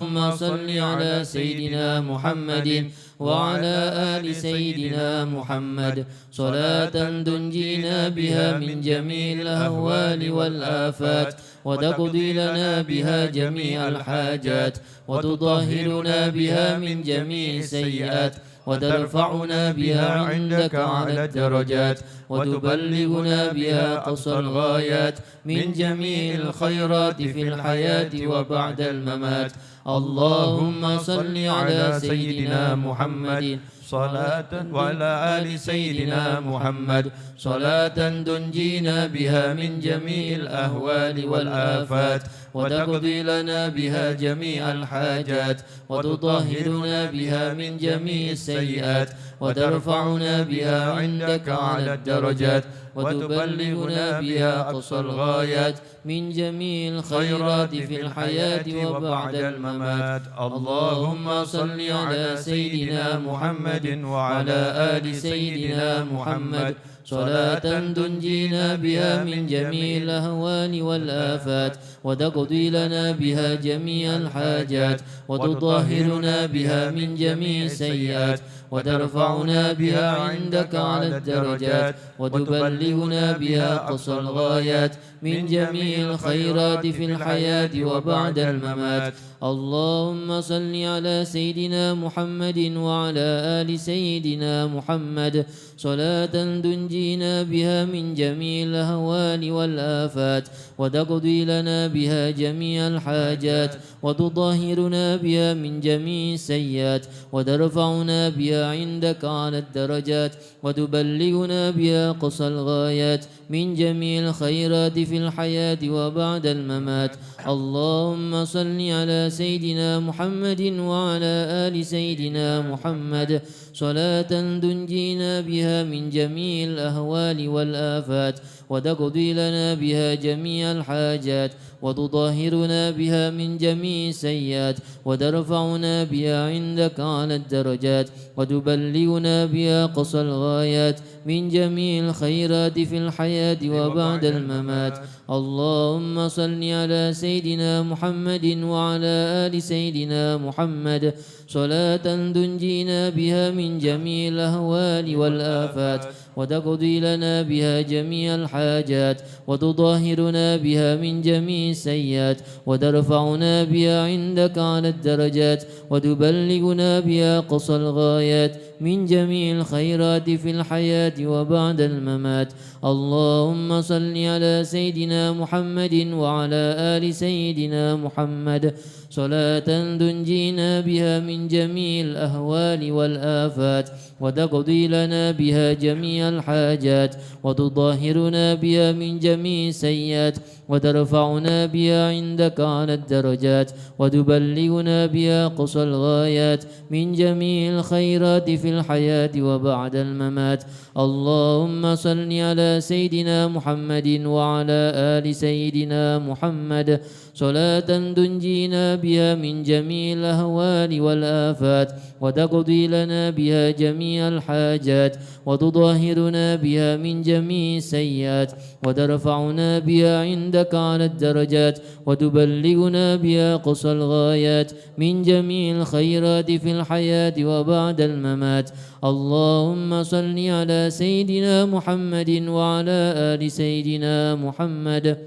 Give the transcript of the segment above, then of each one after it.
اللهم صل على سيدنا محمد وعلى آل سيدنا محمد صلاة تنجينا بها من جميع الأهوال والآفات وتقضي لنا بها جميع الحاجات وتطهرنا بها من جميع السيئات وترفعنا بها عندك على الدرجات وتبلغنا بها أقصى الغايات من جميع الخيرات في الحياة وبعد الممات. اللهم صل على سيدنا محمد صلاة وعلى آل سيدنا محمد صلاة تنجينا بها من جميع الأهوال والآفات وتقضي لنا بها جميع الحاجات وتطهرنا بها من جميع السيئات وترفعنا بها عندك على الدرجات وتبلغنا بها أقصى الغايات من جميع الخيرات في الحياة وبعد الممات. اللهم صل على سيدنا محمد وعلى آل سيدنا محمد صلاة تنجينا بها من جميع الأهوال والآفات وتقضي لنا بها جميع الحاجات وتطهرنا بها من جميع السيئات وترفعنا بها عندك على الدرجات وتبلغنا بها أقصى الغايات من جميع الخيرات في الحياة وبعد الممات. اللهم صل على سيدنا محمد وعلى آل سيدنا محمد صلاة تنجينا بها من جميع الأهوال والآفات وتقضي لنا بها جميع الحاجات وتطهرنا بها من جميع السيئات وترفعنا بها عندك على الدرجات وتبلغنا بها أقصى الغايات من جميع الخيرات في الحياة وبعد الممات. اللهم صل على سيدنا محمد وعلى آل سيدنا محمد صلاة تنجينا بها من جميع الأهوال والآفات وتقضي لنا بها جميع الحاجات وتطهرنا بها من جميع السيئات وترفعنا بها عندك على الدرجات وتبلغنا بها أقصى الغايات من جميع الخيرات في الحياة وبعد الممات. اللهم صل على سيدنا محمد وعلى آل سيدنا محمد صلاة تنجينا بها من جميع الأهوال والآفات وتقضي لنا بها جميع الحاجات وتطهرنا بها من جميع السيئات وترفعنا بها عندك على الدرجات وتبلغنا بها أقصى الغايات من جميع الخيرات في الحياة وبعد الممات. اللهم صل على سيدنا محمد وعلى آل سيدنا محمد صلاة تنجينا بها من جميع الأهوال والآفات وتقضي لنا بها جميع الحاجات وتطهرنا بها من جميع السيئات وترفعنا بها عندك على الدرجات وتبلغنا بها أقصى الغايات من جميع الخيرات في الحياة وبعد الممات. اللهم صل على سيدنا محمد وعلى آل سيدنا محمد صلاة تنجينا بها من جميع الأهوال والآفات وتقضي لنا بها جميع الحاجات وتطهرنا بها من جميع السيئات وترفعنا بها عندك على الدرجات وتبلغنا بها أقصى الغايات من جميع الخيرات في الحياة وبعد الممات. اللهم صل على سيدنا محمد وعلى آل سيدنا محمد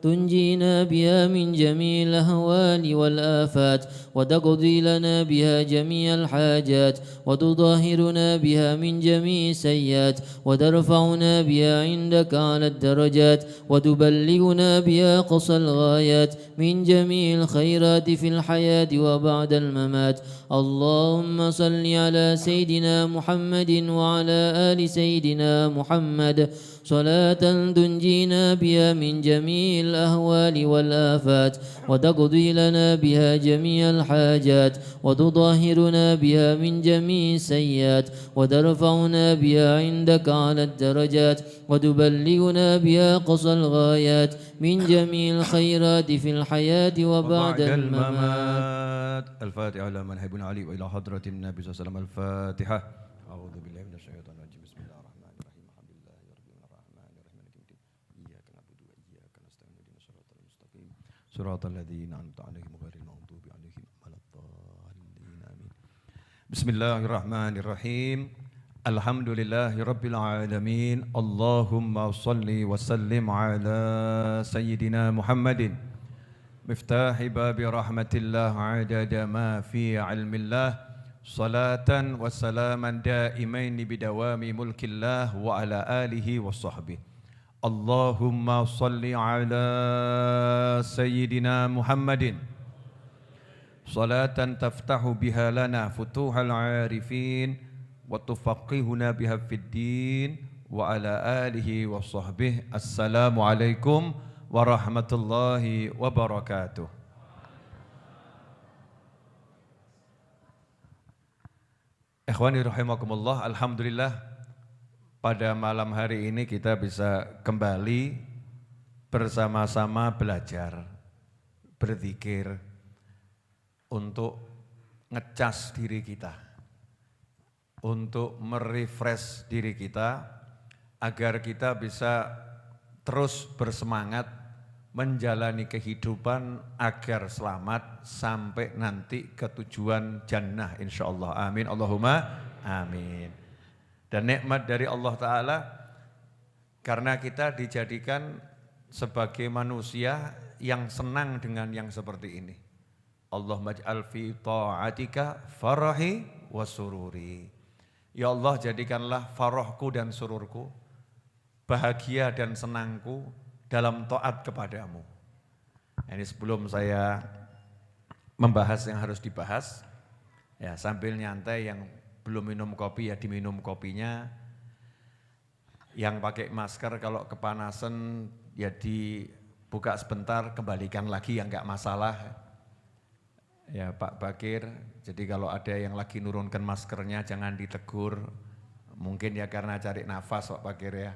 تنجينا بها من جميع الأهوال والآفات وتقضي لنا بها جميع الحاجات وتطهرنا بها من جميع السيئات وترفعنا بها عندك على الدرجات وتبلغنا بها أقصى الغايات من جميع الخيرات في الحياة وبعد الممات. اللهم صل على سيدنا محمد وعلى آل سيدنا محمد صلاة تنجينا بها من جميع الأهوال والآفات وتقضي لنا بها جميع الحاجات وتطهرنا بها من جميع السيئات وترفعنا بها عندك على الدرجات وتبلغنا بها أقصى الغايات من جميع الخيرات في الحياة وبعد الممات. الفاتحة على منهج علي وإلى حضرة النبي صلى الله عليه وسلم. الفاتحة. أعوذ بالله من الشيطان الرجيم. بسم الله الرحمن الرحيم. الحمد لله رب العالمين الرحمن الرحيم مالك يوم الدين إياك نعبد وإياك نستعين اهدنا الصراط المستقيم صراط الذين أنعمت عليهم غير المغضوب عليهم Bismillahirrahmanirrahim. Alhamdulillahi Rabbil Alamin. Allahumma salli wa sallim ala Sayyidina Muhammadin miftahi babi rahmatillah adada ma fi ilmillah salatan wa salaman daimaini bidawami mulkillah wa ala alihi wa sahbihi. Allahumma salli ala Sayyidina Muhammadin salatan taftahu biha lana futuhal arifin wa tufaqihuna biha fid din wa ala alihi wa sahbihi. Assalamualaikum warahmatullahi wabarakatuh. Ikhwani rahimakumullah, alhamdulillah pada malam hari ini kita bisa kembali bersama-sama belajar, berzikir untuk ngecas diri kita, untuk merefresh diri kita agar kita bisa terus bersemangat menjalani kehidupan agar selamat sampai nanti ke tujuan jannah insyaallah. Amin Allahumma amin. Dan nikmat dari Allah Ta'ala karena kita dijadikan sebagai manusia yang senang dengan yang seperti ini. Allahumma ij'al fi ta'atika farahi wa sururi. Ya Allah, jadikanlah farahku dan sururku, bahagia dan senangku dalam taat kepadamu. Ini sebelum saya membahas yang harus dibahas, ya sambil nyantai, yang belum minum kopi ya diminum kopinya, yang pakai masker kalau kepanasan ya dibuka sebentar, kembalikan lagi yang enggak masalah. Ya Pak Bakir, jadi kalau ada yang lagi nurunkan maskernya jangan ditegur, mungkin ya karena cari nafas Pak Bakir ya.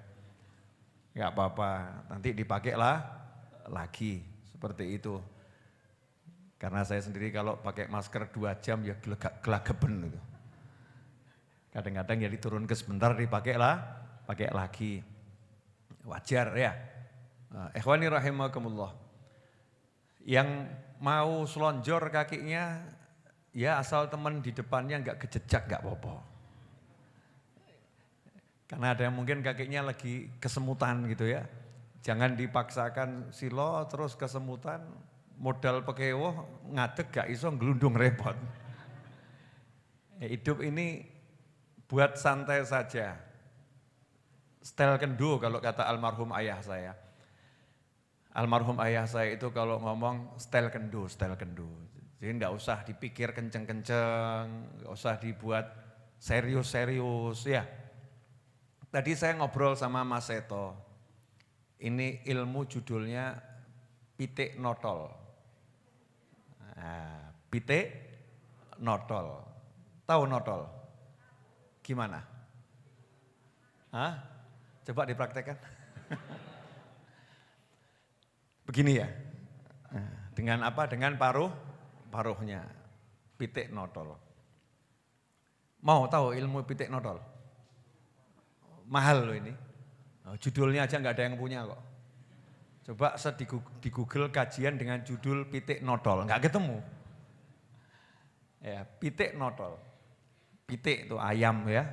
Enggak apa-apa, nanti dipakailah lagi, seperti itu. Karena saya sendiri kalau pakai masker 2 jam ya gelagaben gitu. Kadang-kadang ya diturun ke sebentar dipakailah, pakai lagi. Wajar ya. Ikhwani rahimakumullah. Yang mau selonjor kakinya, ya asal teman di depannya enggak kejejak enggak apa-apa. Karena ada yang mungkin kakinya lagi kesemutan gitu ya. Jangan dipaksakan silo terus kesemutan, modal pekewoh ngadeg gak iso ngelundung repot. Hidup ini buat santai saja. Stel kendo kalau kata almarhum ayah saya. Almarhum ayah saya itu kalau ngomong stel kendo, stel kendo. Jadi enggak usah dipikir kenceng-kenceng, enggak usah dibuat serius-serius ya. Tadi saya ngobrol sama Mas Seto, ini ilmu judulnya pitik notol. Nah, pitik notol, tahu notol? Gimana? Hah? Coba dipraktekkan. Begini ya, dengan apa? Dengan paruhnya, pitik notol. Mau tahu ilmu pitik notol? Mahal loh ini, judulnya aja nggak ada yang punya kok. Coba di Google kajian dengan judul pitik notol, nggak ketemu. Ya, pitik notol, pitik itu ayam ya,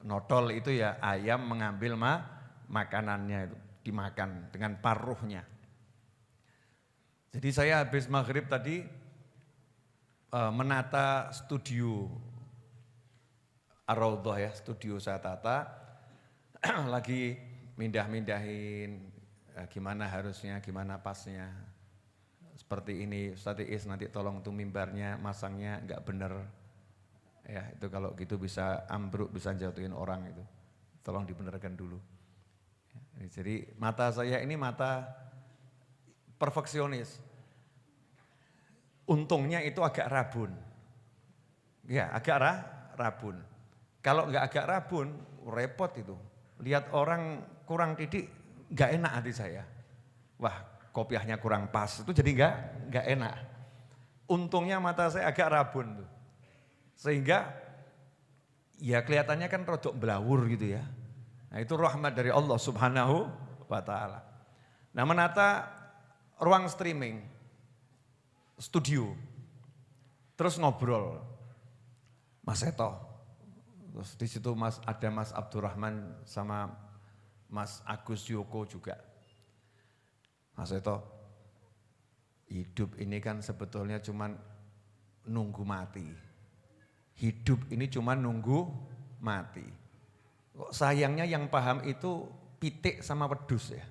notol itu ya ayam mengambil makanannya itu dimakan dengan paruhnya. Jadi saya habis maghrib tadi menata studio Ar-Raudhah ya, studio saya tata. Lagi mindah-mindahin gimana harusnya, gimana pasnya. Seperti ini, Ustaz Iis nanti tolong tuh mimbarnya, masangnya enggak bener. Ya itu kalau gitu bisa ambruk, bisa jatuhin orang itu. Tolong dibenerkan dulu. Jadi mata saya ini mata perfeksionis. Untungnya itu agak rabun. Ya agak rabun. Kalau enggak agak rabun, repot itu. Lihat orang kurang didik, enggak enak hati saya. Wah, kopiahnya kurang pas, itu jadi enggak enak. Untungnya mata saya agak rabun tuh. Sehingga ya kelihatannya kan rodok belawur gitu ya. Nah, itu rahmat dari Allah Subhanahu wa taala. Nah, menata ruang streaming, studio, terus ngobrol. Mas Seto. Terus di situ ada Mas Abdurrahman sama Mas Agus Yoko juga. Mas Seto, hidup ini kan sebetulnya cuman nunggu mati. Hidup ini cuma nunggu mati. Kok sayangnya yang paham itu pitik sama wedhus ya.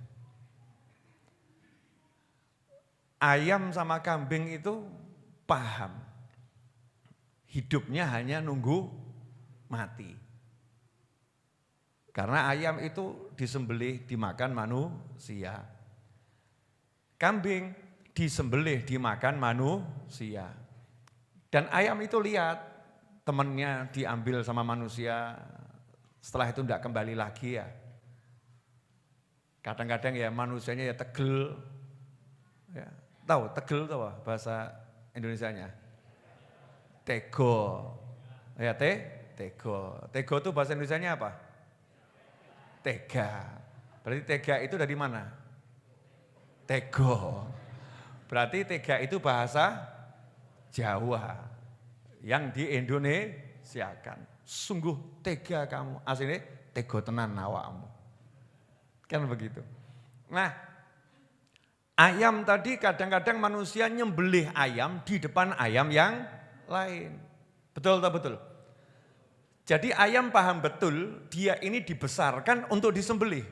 Ayam sama kambing itu paham. Hidupnya hanya nunggu mati. Karena ayam itu disembelih dimakan manusia. Kambing disembelih dimakan manusia. Dan ayam itu lihat temannya diambil sama manusia, setelah itu tidak kembali lagi ya. Kadang-kadang ya manusianya ya tegel. Ya, tahu tegel tahu bahasa Indonesianya? Tego. Ya tego. Tego itu bahasa Indonesianya apa? Tega. Berarti tega itu dari mana? Tego. Berarti tega itu bahasa Jawa yang di Indonesiakan. Sungguh tega kamu. Aslinya tego tenan awakmu. Kan begitu. Nah, ayam tadi kadang-kadang manusia nyembelih ayam di depan ayam yang lain. Betul tak betul? Jadi ayam paham betul dia ini dibesarkan untuk disembelih.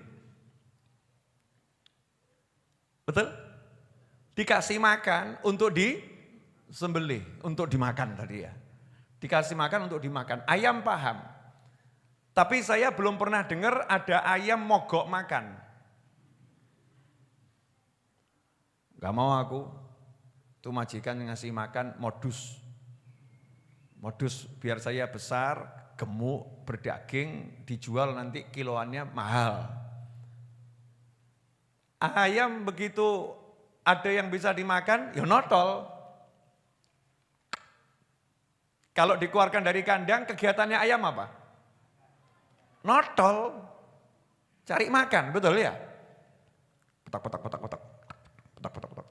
Betul? Dikasih makan untuk disembelih, untuk dimakan tadi ya. Dikasih makan untuk dimakan. Ayam paham. Tapi saya belum pernah dengar ada ayam mogok makan. Gak mau aku. Itu majikan yang ngasih makan modus. Modus biar saya besar, gemuk, berdaging, dijual nanti kiloannya mahal. Ayam begitu ada yang bisa dimakan, ya notol. Kalau dikeluarkan dari kandang, kegiatannya ayam apa? Notol. Cari makan, betul ya? Petak.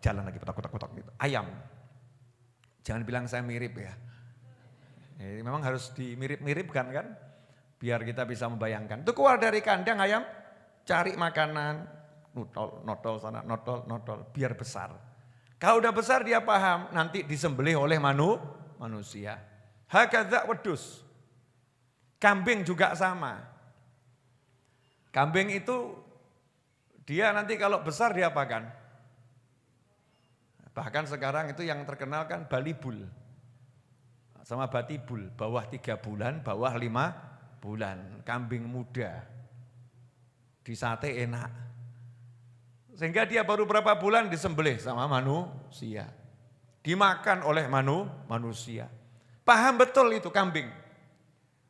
Jalan lagi petak. Gitu. Ayam. Jangan bilang saya mirip ya. Memang harus dimirip-miripkan kan? Biar kita bisa membayangkan. Itu keluar dari kandang ayam, cari makanan, notol sana, notol, biar besar. Kalau udah besar dia paham, nanti disembelih oleh manusia. Hakadza wedhus. Kambing juga sama. Kambing itu dia nanti kalau besar diapakan? Bahkan sekarang itu yang terkenal kan balibul. Sama batibul, bawah 3 bulan, bawah 5 bulan. Kambing muda. Disate enak. Sehingga dia baru berapa bulan disembelih sama manusia. Dimakan oleh manusia. Paham betul itu kambing.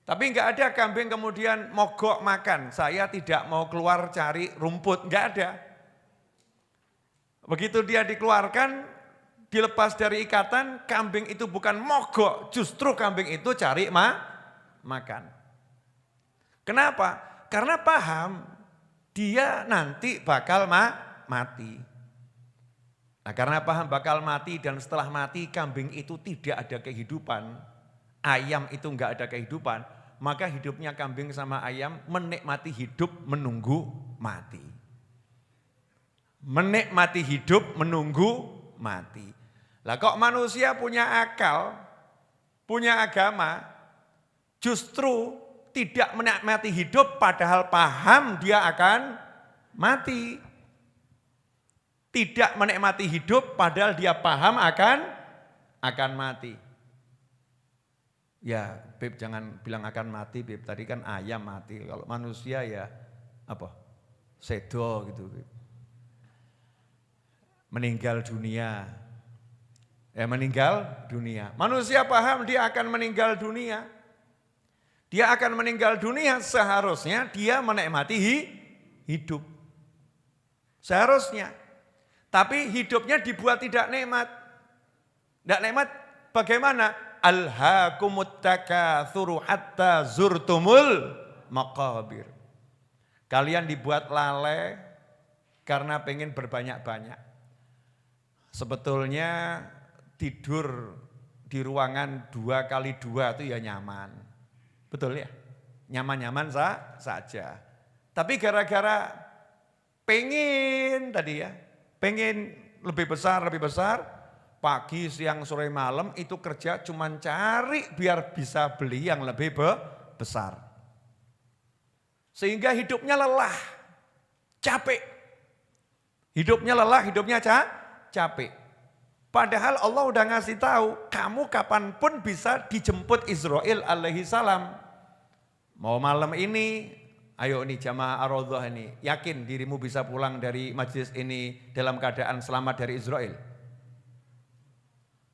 Tapi enggak ada kambing kemudian mogok makan. Saya tidak mau keluar cari rumput, enggak ada. Begitu dia dikeluarkan, dilepas dari ikatan, kambing itu bukan mogok, justru kambing itu cari makan. Kenapa? Karena paham dia nanti bakal mati. Nah, karena paham bakal mati dan setelah mati kambing itu tidak ada kehidupan, ayam itu enggak ada kehidupan, maka hidupnya kambing sama ayam menikmati hidup menunggu mati. Menikmati hidup menunggu mati. Lah kok manusia punya akal, punya agama, justru tidak menikmati hidup padahal paham dia akan mati. Tidak menikmati hidup padahal dia paham akan mati. Ya, Beb jangan bilang akan mati, Beb. Tadi kan ayam mati. Kalau manusia ya apa? Sedo gitu, Beb. Meninggal dunia. Meninggal dunia. Manusia paham dia akan meninggal dunia. Dia akan meninggal dunia, seharusnya dia menikmati hidup. Seharusnya. Tapi hidupnya dibuat tidak nikmat. Tidak nikmat bagaimana? Alhaakumut takatsuru hatta zurtumul maqabir. Kalian dibuat lalai karena pengen berbanyak-banyak. Sebetulnya tidur di ruangan 2x2 itu ya nyaman. Betul ya? Nyaman-nyaman saja. Tapi gara-gara pengen tadi ya, pengen lebih besar, pagi, siang, sore, malam itu kerja cuman cari biar bisa beli yang lebih besar. Sehingga hidupnya lelah, capek. Hidupnya lelah, hidupnya capek. Padahal Allah udah ngasih tahu, kamu kapanpun bisa dijemput Israel alaihi salam. Mau malam ini, ayo nih jamaah Ar-Raudhah ini, yakin dirimu bisa pulang dari majlis ini dalam keadaan selamat dari Israel?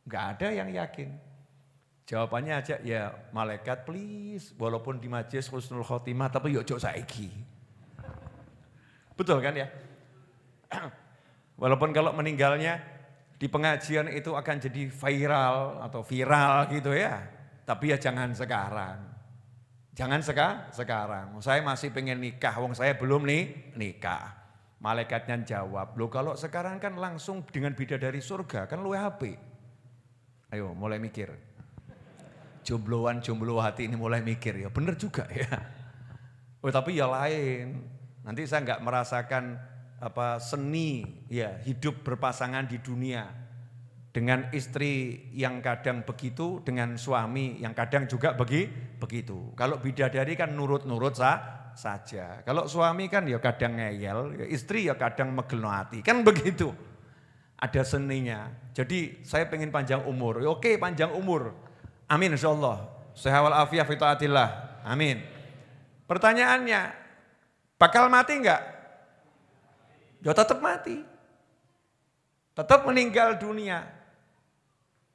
Enggak ada yang yakin. Jawabannya aja, ya malaikat please, walaupun di majlis husnul khotimah, tapi yuk jok saiki. Betul kan ya? Walaupun kalau meninggalnya, di pengajian itu akan jadi viral atau viral gitu ya. Tapi ya jangan sekarang. Jangan sekarang. Saya masih pengen nikah, wong saya belum nikah. Malaikatnya jawab, loh kalau sekarang kan langsung dengan bidadari surga, kan luwe HP. Ayo mulai mikir. Jomblo hati ini mulai mikir, ya bener juga ya. Oh tapi ya lain, nanti saya nggak merasakan seni ya hidup berpasangan di dunia dengan istri yang kadang begitu, dengan suami yang kadang juga begitu. Kalau bidadari kan nurut-nurut saja. Kalau suami kan ya kadang ngeyel, ya istri ya kadang megelno hati, kan begitu. Ada seninya. Jadi saya pengen panjang umur. Ya, oke panjang umur. Amin insyaallah. Sehat wal afiat fi taatillah. Amin. Pertanyaannya, bakal mati enggak? Ya tetap mati. Tetap meninggal dunia.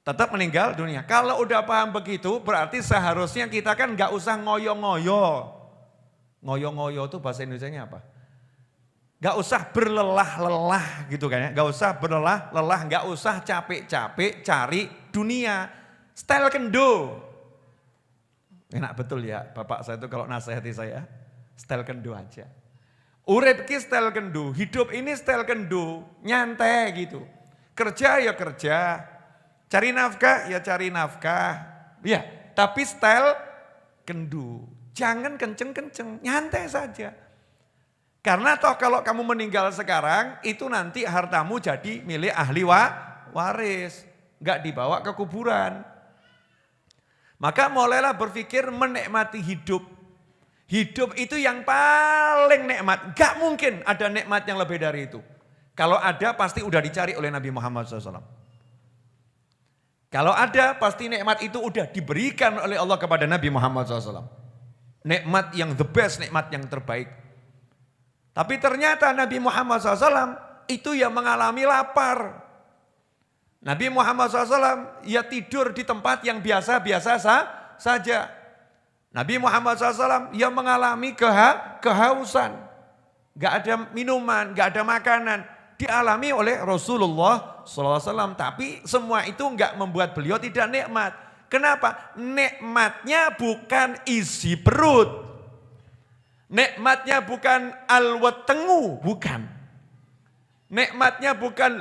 Tetap meninggal dunia. Kalau udah paham begitu berarti seharusnya kita kan enggak usah ngoyo-ngoyo. Ngoyo-ngoyo itu bahasa Indonesianya apa? Enggak usah berlelah-lelah gitu kan ya. Enggak usah berlelah-lelah, enggak usah capek-capek cari dunia. Style kendo. Enak betul ya bapak saya itu kalau nasihati saya. Style kendo aja. Urip ki style kendo, hidup ini style kendo, nyantai gitu. Kerja ya kerja, cari nafkah ya cari nafkah. Ya, tapi style kendo. Jangan kenceng-kenceng, nyantai saja. Karena toh kalau kamu meninggal sekarang, itu nanti hartamu jadi milik ahli waris. Enggak dibawa ke kuburan. Maka mulailah berpikir menikmati hidup. Hidup itu yang paling nikmat. Gak mungkin ada nikmat yang lebih dari itu. Kalau ada pasti udah dicari oleh Nabi Muhammad SAW. Kalau ada pasti nikmat itu udah diberikan oleh Allah kepada Nabi Muhammad SAW. Nikmat yang the best, nikmat yang terbaik. Tapi ternyata Nabi Muhammad SAW itu yang mengalami lapar. Nabi Muhammad SAW ya tidur di tempat yang biasa-biasa saja. Nabi Muhammad SAW yang mengalami kehausan. Gak ada minuman, gak ada makanan. Dialami oleh Rasulullah SAW. Tapi semua itu gak membuat beliau tidak nikmat. Kenapa? Nikmatnya bukan isi perut. Nikmatnya bukan alwetengu, bukan. Nikmatnya bukan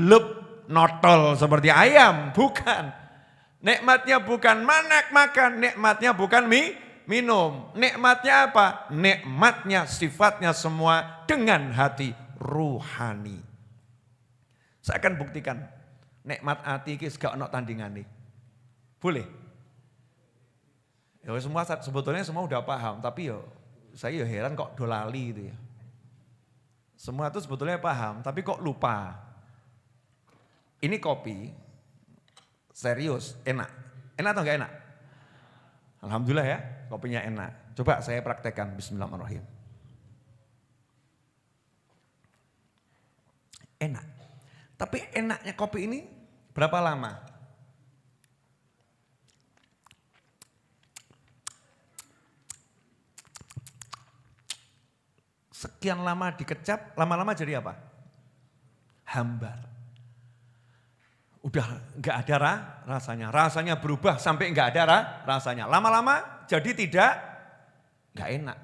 lep notol seperti ayam, bukan. Nikmatnya bukan manak makan, nikmatnya bukan minum. Nikmatnya apa? Nikmatnya sifatnya semua dengan hati ruhani. Saya akan buktikan nikmat hati ini gak ono tandingan nih. Boleh? Ya semua sebetulnya semua udah paham, tapi saya heran kok dolali itu ya. Semua itu sebetulnya paham, tapi kok lupa. Ini kopi, serius, enak. Enak atau enggak enak? Alhamdulillah ya. Kopinya enak. Coba saya praktekkan. Bismillahirrahmanirrahim. Enak. Tapi enaknya kopi ini berapa lama? Sekian lama dikecap, lama-lama jadi apa? Hambar. Udah enggak ada rasanya. Rasanya berubah sampai enggak ada rasanya. Lama-lama jadi enggak enak.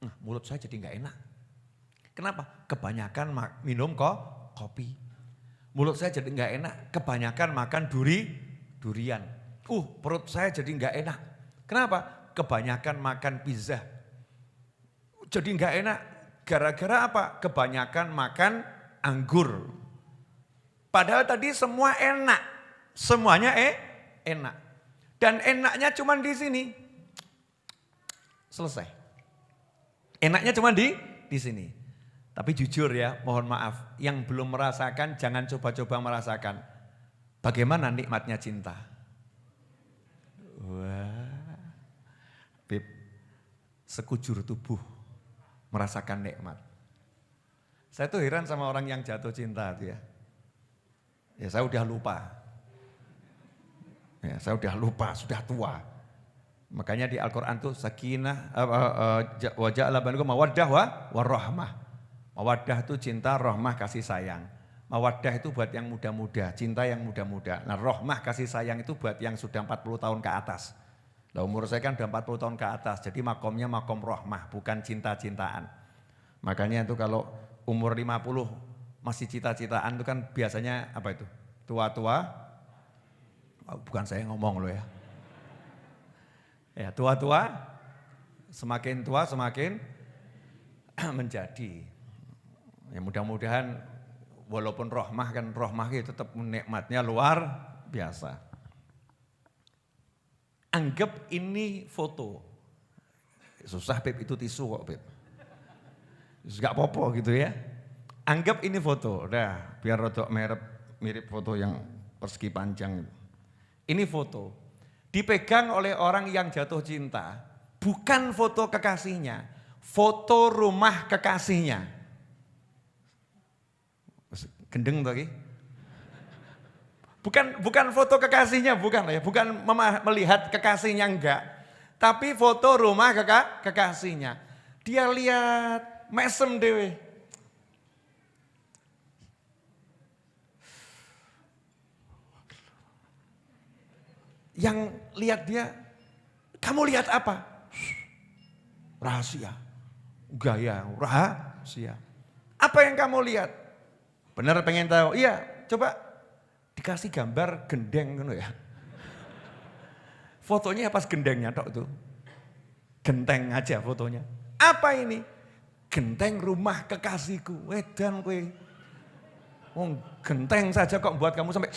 Nah, mulut saya jadi enggak enak. Kenapa? Kebanyakan minum kopi. Mulut saya jadi enggak enak. Kebanyakan makan durian. perut saya jadi nggak enak. Kenapa? Kebanyakan makan pizza. Jadi nggak enak. Gara-gara apa? Kebanyakan makan anggur. Padahal tadi semua enak. Semuanya enak. Dan enaknya cuma di sini. Selesai. Enaknya cuma di sini. Tapi jujur ya, mohon maaf. Yang belum merasakan jangan coba-coba merasakan. Bagaimana nikmatnya cinta? Wah, Beb, sekujur tubuh merasakan nikmat. Saya tuh heran sama orang yang jatuh cinta tuh ya. Ya saya udah lupa. Ya saya udah lupa, sudah tua. Makanya di Al-Quran tuh sakinah, wa ja'ala bainakum mawaddah wa rahmah. Mawaddah itu cinta, rahmah kasih sayang. Mawaddah itu buat yang muda-muda, cinta yang muda-muda. Nah rahmah kasih sayang itu buat yang sudah 40 tahun ke atas. Nah umur saya kan udah 40 tahun ke atas, jadi makomnya makom rahmah, bukan cinta-cintaan. Makanya itu kalau umur 50 masih cita-citaan itu kan biasanya apa itu? Tua-tua, bukan saya ngomong loh ya. Ya tua-tua, semakin tua semakin menjadi. Ya mudah-mudahan walaupun rahmah kan rahmah itu tetap nikmatnya luar biasa. Anggap ini foto. Susah Beb, itu tisu kok Beb. Gak apa-apa gitu ya. Anggap ini foto. Udah biar rodok mirip foto yang persegi panjang. Ini foto. Dipegang oleh orang yang jatuh cinta. Bukan foto kekasihnya. Foto rumah kekasihnya. Gendeng lagi. Bukan foto kekasihnya, bukan ya, bukan melihat kekasihnya enggak. Tapi foto rumah kekasihnya. Dia lihat mesem dewe. Yang lihat dia, kamu lihat apa? Rahasia. Gaya, rahasia. Apa yang kamu lihat? Benar pengen tahu? Iya, coba dikasih gambar gendeng gitu ya. Fotonya pas gendengnya tok tuh. Genteng aja fotonya. Apa ini? Genteng rumah kekasihku. Wedan kowe. Wong genteng saja kok buat kamu sampai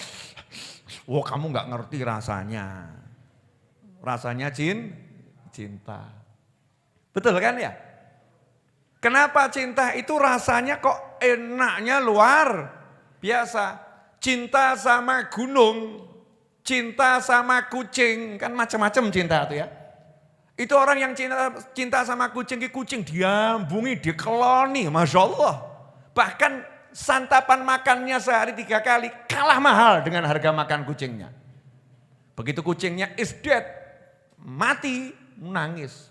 wah kamu nggak ngerti rasanya. Rasanya cinta. Betul kan ya? Kenapa cinta itu rasanya kok enaknya luar biasa. Cinta sama gunung, cinta sama kucing, kan macam-macam cinta itu ya. Itu orang yang cinta sama kucing diambungi, dikeloni, Masya Allah. Bahkan santapan makannya sehari 3 kali kalah mahal dengan harga makan kucingnya. Begitu kucingnya is dead, mati, nangis.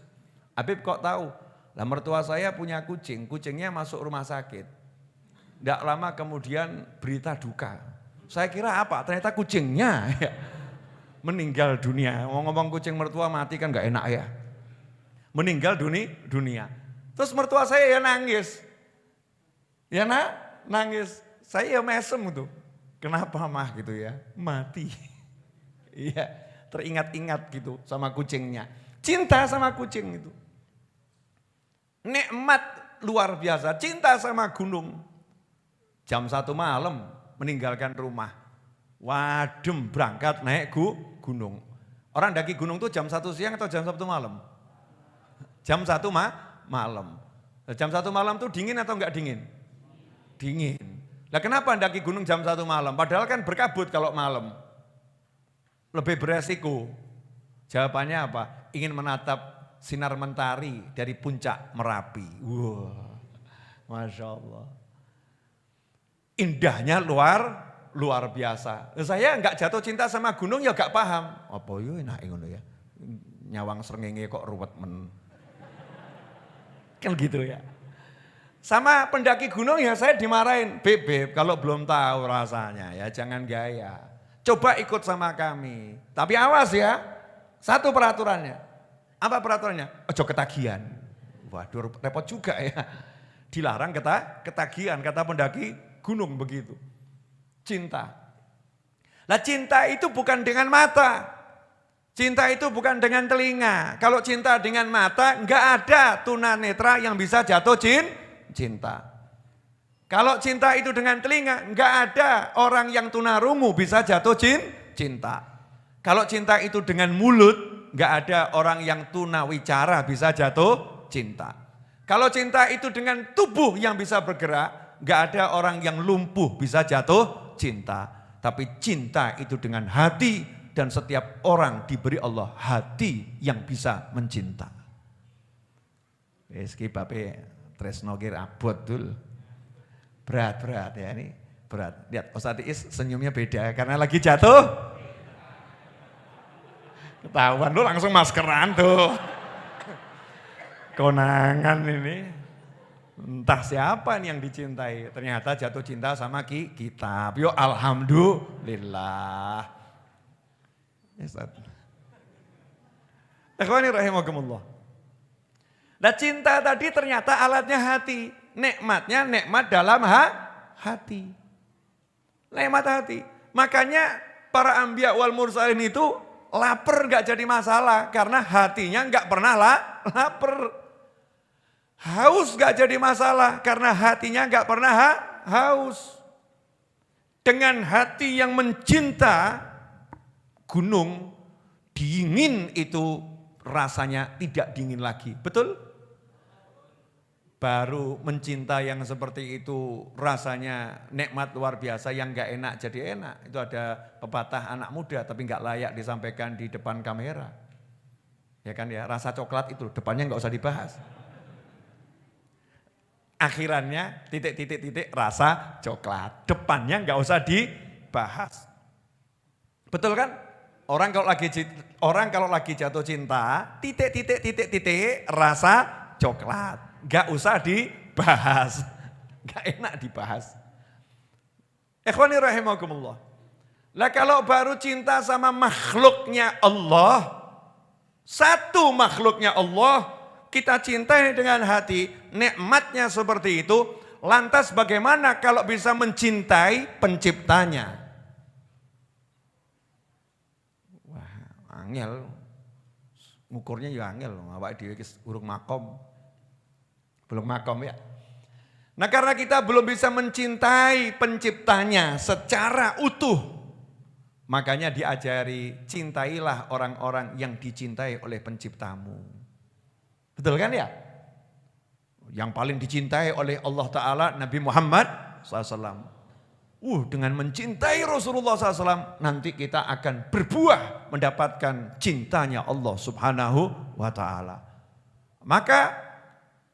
Habib kok tahu? Lah mertua saya punya kucing, kucingnya masuk rumah sakit. Tidak lama kemudian berita duka. Saya kira apa? Ternyata kucingnya ya, meninggal dunia. Ngomong kucing mertua mati kan gak enak ya. Meninggal dunia. Terus mertua saya ya nangis. Ya nangis. Saya ya mesem tuh. Kenapa mah gitu ya? Mati. Iya, teringat-ingat gitu sama kucingnya. Cinta sama kucing itu. Nikmat luar biasa, cinta sama gunung. Jam 1 malam meninggalkan rumah. Wadem berangkat naik gunung. Orang daki gunung tuh jam 1 siang atau jam 1 malam? Jam 1 malam. Jam 1 malam tuh dingin atau enggak dingin? Dingin. Lah kenapa daki gunung jam 1 malam? Padahal kan berkabut kalau malam. Lebih beresiko. Jawabannya apa? Ingin menatap sinar mentari dari puncak Merapi. Wah, Masya Allah. Indahnya luar biasa. Saya enggak jatuh cinta sama gunung ya enggak paham. Apa yo enak ngono ya. Nyawang srengenge kok ruwet men. Kan gitu ya. Sama pendaki gunung ya saya dimarahin. Beb, kalau belum tahu rasanya ya jangan gaya. Coba ikut sama kami. Tapi awas ya. Satu peraturannya. Apa peraturannya? Ojo ketagihan. Waduh repot juga ya. Dilarang ketagihan, kata pendaki gunung begitu. Cinta. Nah cinta itu bukan dengan mata. Cinta itu bukan dengan telinga. Kalau cinta dengan mata, enggak ada tunanetra yang bisa jatuh cinta. Kalau cinta itu dengan telinga, enggak ada orang yang tunarungu bisa jatuh cinta. Kalau cinta itu dengan mulut, enggak ada orang yang tunawicara bisa jatuh cinta. Kalau cinta itu dengan tubuh yang bisa bergerak, enggak ada orang yang lumpuh bisa jatuh cinta. Tapi cinta itu dengan hati. Dan setiap orang diberi Allah hati yang bisa mencinta. Eski bape tresno kir abot dul. Berat ya ini, berat. Lihat Ustaz Iis senyumnya beda karena lagi jatuh. Ketahuan lu langsung maskeran tuh. Konangan ini. Entah siapa nih yang dicintai. Ternyata jatuh cinta sama kita. Yo alhamdulillah. Ikhwani rahimakumullah. Nah cinta tadi ternyata alatnya hati. Nikmatnya nikmat dalam hati. Nikmat hati. Makanya para anbiya wal mursalin itu lapar gak jadi masalah. Karena hatinya gak pernah lapar. Haus gak jadi masalah. Karena hatinya gak pernah haus. Dengan hati yang mencinta, gunung dingin itu rasanya tidak dingin lagi. Betul? Baru mencinta yang seperti itu rasanya nikmat luar biasa, yang gak enak jadi enak. Itu ada pepatah anak muda tapi gak layak disampaikan di depan kamera. Ya kan ya, rasa coklat itu depannya gak usah dibahas. Akhirannya titik rasa coklat. Depannya gak usah dibahas. Betul kan? Orang kalau lagi jatuh cinta, titik rasa coklat. Gak usah dibahas. Gak enak dibahas. Ikhwani rahimakumullah. Lah kalau baru cinta sama makhluknya Allah, satu makhluknya Allah, kita cintai dengan hati, nikmatnya seperti itu. Lantas bagaimana kalau bisa mencintai penciptanya? Angel, ngukurnya ya angel, awake dhewe wis urung makom. Belum makom ya. Nah karena kita belum bisa mencintai penciptanya secara utuh, makanya diajari cintailah orang-orang yang dicintai oleh penciptamu. Betul kan ya? Yang paling dicintai oleh Allah Ta'ala Nabi Muhammad SAW. Dengan mencintai Rasulullah SAW nanti kita akan berbuah mendapatkan cintanya Allah Subhanahu wa Ta'ala. Maka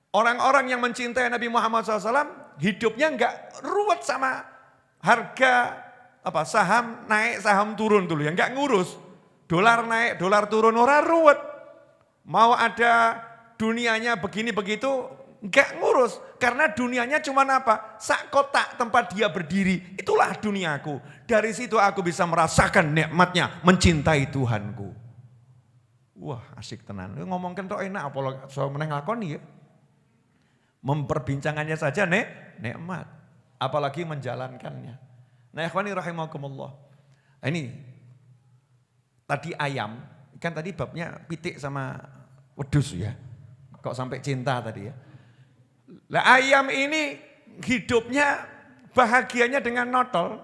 orang-orang yang mencintai Nabi Muhammad SAW hidupnya enggak ruwet sama harga saham naik saham turun dulu ya, enggak ngurus. Dolar naik dolar turun orang ruwet. Mau ada dunianya begini begitu enggak ngurus, karena dunianya cuma apa? Sak kotak tempat dia berdiri, itulah duniaku. Dari situ aku bisa merasakan nikmatnya mencintai Tuhanku. Wah asik tenan, ngomongkan tuh enak, apalagi soal meneng lakoni ya. Memperbincangannya saja nikmat, apalagi menjalankannya. Nah ikhwani rahimakumullah. Ini tadi ayam, kan tadi babnya pitik sama wedus ya. Kok sampai cinta tadi ya. Lah ayam ini hidupnya bahagianya dengan notol.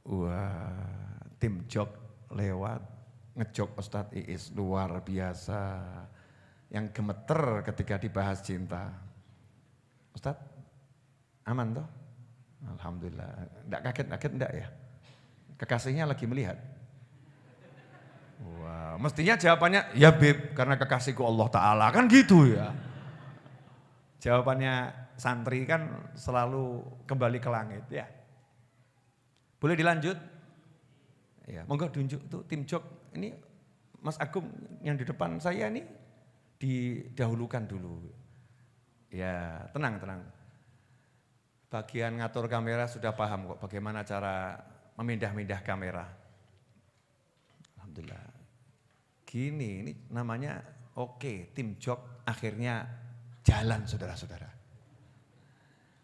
Wah, tim jok lewat ngejok Ustadz Iis luar biasa. Yang gemeter ketika dibahas cinta. Ustadz, aman toh? Alhamdulillah. Enggak kaget enggak ya? Kekasihnya lagi melihat. Wah, mestinya jawabannya ya Beb, karena kekasihku Allah Ta'ala kan gitu ya. Jawabannya santri kan selalu kembali ke langit ya. Boleh dilanjut? Ya, monggo tunjuk tuh tim jok. Ini Mas Agung yang di depan saya ini didahulukan dulu. Ya, tenang. Bagian ngatur kamera sudah paham kok bagaimana cara memindah-mindah kamera. Alhamdulillah. Gini, ini namanya oke, tim jok akhirnya jalan saudara-saudara.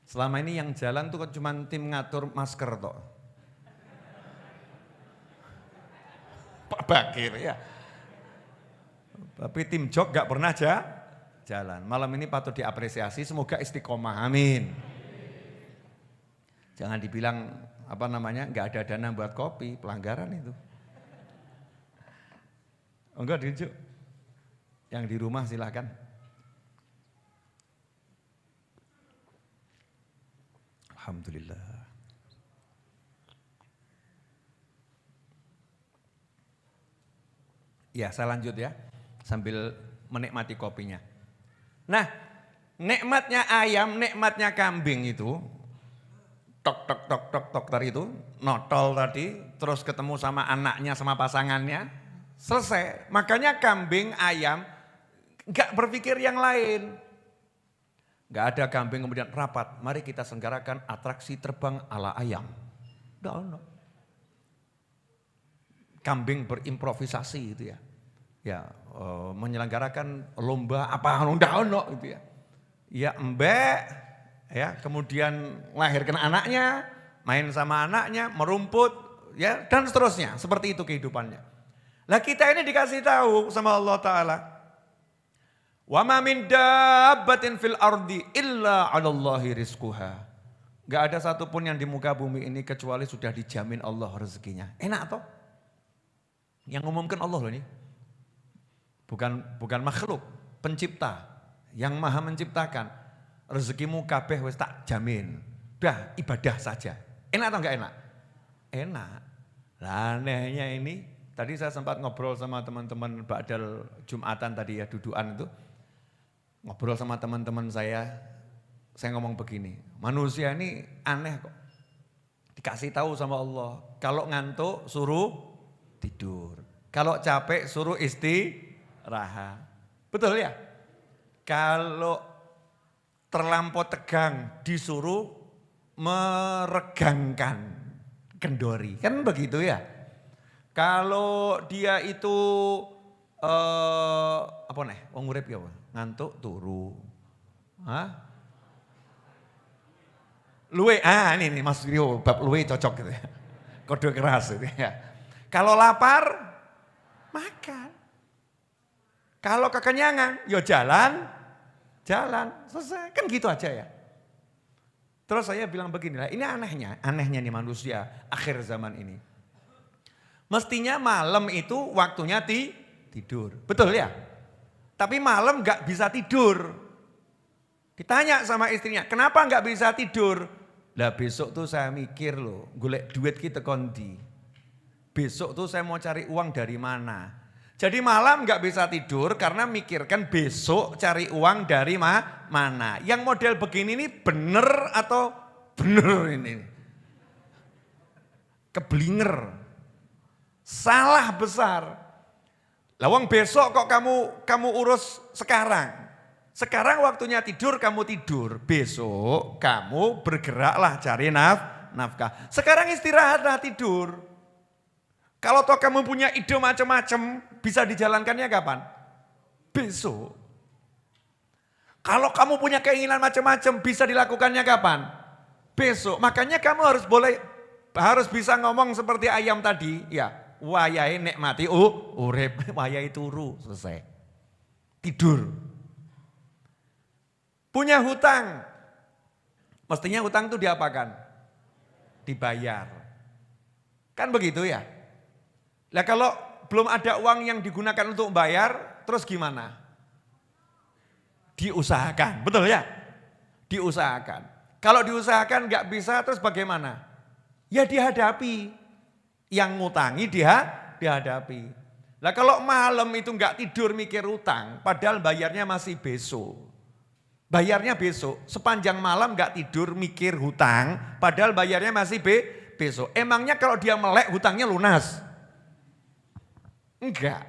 Selama ini yang jalan tuh cuma tim ngatur masker toh. Pak Bakir ya. Tapi tim jog gak pernah jalan. Malam ini patut diapresiasi, semoga istiqomah, amin. Jangan dibilang nggak ada dana buat kopi, pelanggaran itu. Enggak diunjuk. Yang di rumah silahkan. Alhamdulillah. Ya, saya lanjut ya, sambil menikmati kopinya. Nah, nikmatnya ayam, nikmatnya kambing itu, tok tadi itu, notol tadi, terus ketemu sama anaknya, sama pasangannya, selesai. Makanya kambing, ayam, gak berpikir yang lain. Gak ada kambing kemudian rapat, mari kita selenggarakan atraksi terbang ala ayam. Gak ada. Kambing berimprovisasi itu ya. Ya, menyelenggarakan lomba apa ono gitu ya. Ya embek, ya kemudian lahirkan anaknya, main sama anaknya, merumput, ya dan seterusnya. Seperti itu kehidupannya. Lah kita ini dikasih tahu sama Allah Ta'ala. Wa ma min dabbatin fil ardi illa 'alallahi rizquha. Gak ada satupun yang di muka bumi ini kecuali sudah dijamin Allah rezekinya. Enak toh? Yang ngumumkan Allah loh ini. Bukan makhluk, pencipta yang maha menciptakan. Rezekimu kabeh wis tak jamin. Dah ibadah saja. Enak atau enggak enak? Enak. Lah anehnya ini, tadi saya sempat ngobrol sama teman-teman ba'dal Jumatan tadi ya, duduan itu. Ngobrol sama teman-teman saya ngomong begini, manusia ini aneh kok. Dikasih tahu sama Allah, kalau ngantuk suruh tidur. Kalau capek suruh istirahat. Betul ya? Kalau terlampau tegang disuruh meregangkan kendori. Kan begitu ya? Kalau dia itu wong urip ya apa? Ngantuk turu. Hah? Luwe, ini Mas Rio bab luwe cocok gitu ya. Kode keras gitu ya. Kalau lapar, makan. Kalau kekenyangan, ya jalan. Selesai. Kan gitu aja ya. Terus saya bilang begini lah, ini anehnya nih manusia akhir zaman ini. Mestinya malam itu waktunya tidur. Betul ya? Tapi malam gak bisa tidur. Ditanya sama istrinya, kenapa gak bisa tidur? Lah besok tuh saya mikir loh, golek duit kita kondi. Besok tuh saya mau cari uang dari mana. Jadi malam gak bisa tidur karena mikirkan besok cari uang dari mana. Yang model begini ini bener atau bener ini? Keblinger. Salah besar. Lawang besok kok kamu urus sekarang. Sekarang waktunya tidur, kamu tidur. Besok kamu bergeraklah cari nafkah. Sekarang istirahatlah tidur. Kalau toh kamu punya ide macam-macam, bisa dijalankannya kapan? Besok. Kalau kamu punya keinginan macam-macam, bisa dilakukannya kapan? Besok. Makanya kamu harus bisa ngomong seperti ayam tadi. Ya, wayahe nikmati urip, wayahe turu, selesai. Tidur. Punya hutang. Mestinya hutang itu diapakan? Dibayar. Kan begitu ya? Lah kalau belum ada uang yang digunakan untuk bayar, terus gimana? Diusahakan, betul ya? Diusahakan. Kalau diusahakan nggak bisa, terus bagaimana? Ya dihadapi. Yang ngutangi dihadapi. Lah kalau malam itu nggak tidur mikir utang, padahal bayarnya masih besok. Bayarnya besok, sepanjang malam nggak tidur mikir hutang, padahal bayarnya masih besok. Emangnya kalau dia melek hutangnya lunas? Enggak.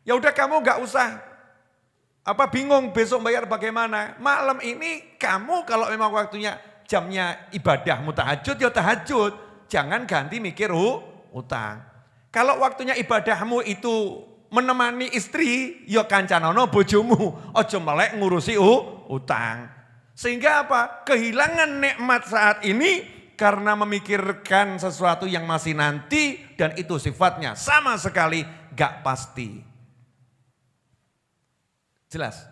Ya udah kamu nggak usah bingung besok bayar bagaimana. Malam ini kamu kalau memang waktunya jamnya ibadahmu tahajud ya tahajud. Jangan ganti mikir hutang. Kalau waktunya ibadahmu itu menemani istri, ya kancanono bojomu, ojo melek ngurusi utang. Sehingga apa? Kehilangan nikmat saat ini karena memikirkan sesuatu yang masih nanti dan itu sifatnya sama sekali gak pasti. Jelas?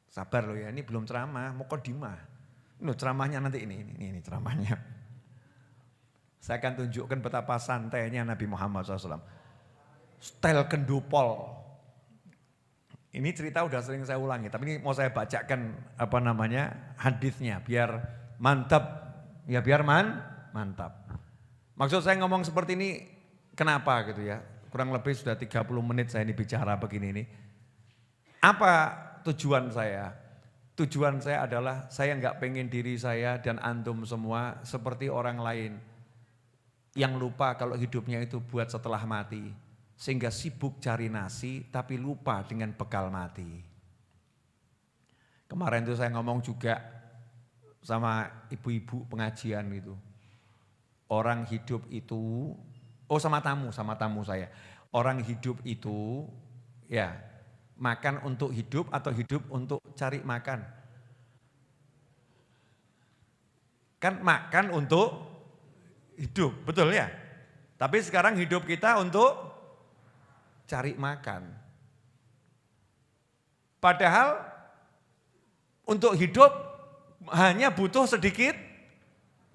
Sabar loh ya, ini belum ceramah, muqaddimah. Ini ceramahnya nanti ini ceramahnya. Saya akan tunjukkan betapa santainya Nabi Muhammad SAW. Style kendupol. Ini cerita udah sering saya ulangi, tapi ini mau saya bacakan hadisnya biar mantap. Ya biar mantap. Maksud saya ngomong seperti ini kenapa gitu ya. Kurang lebih sudah 30 menit saya ini bicara begini ini. Apa tujuan saya? Tujuan saya adalah saya nggak pengen diri saya dan antum semua seperti orang lain. Yang lupa kalau hidupnya itu buat setelah mati. Sehingga sibuk cari nasi tapi lupa dengan bekal mati. Kemarin itu saya ngomong juga sama ibu-ibu pengajian gitu. Orang hidup itu, sama tamu saya. Orang hidup itu ya makan untuk hidup atau hidup untuk cari makan. Kan makan untuk hidup, betul ya? Tapi sekarang hidup kita untuk cari makan. Padahal untuk hidup hanya butuh sedikit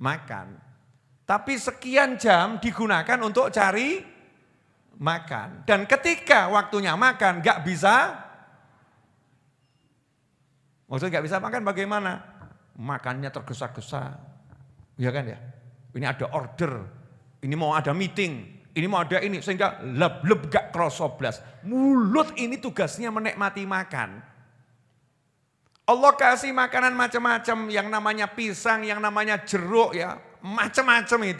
makan. Tapi sekian jam digunakan untuk cari makan. Dan ketika waktunya makan gak bisa, maksudnya gak bisa makan bagaimana? Makannya tergesa-gesa. Ya kan ya? Ini ada order, ini mau ada meeting, ini mau ada ini. Sehingga leb-leb gak krosoblas. Mulut ini tugasnya menikmati makan. Allah kasih makanan macam-macam, yang namanya pisang, yang namanya jeruk ya, macam-macam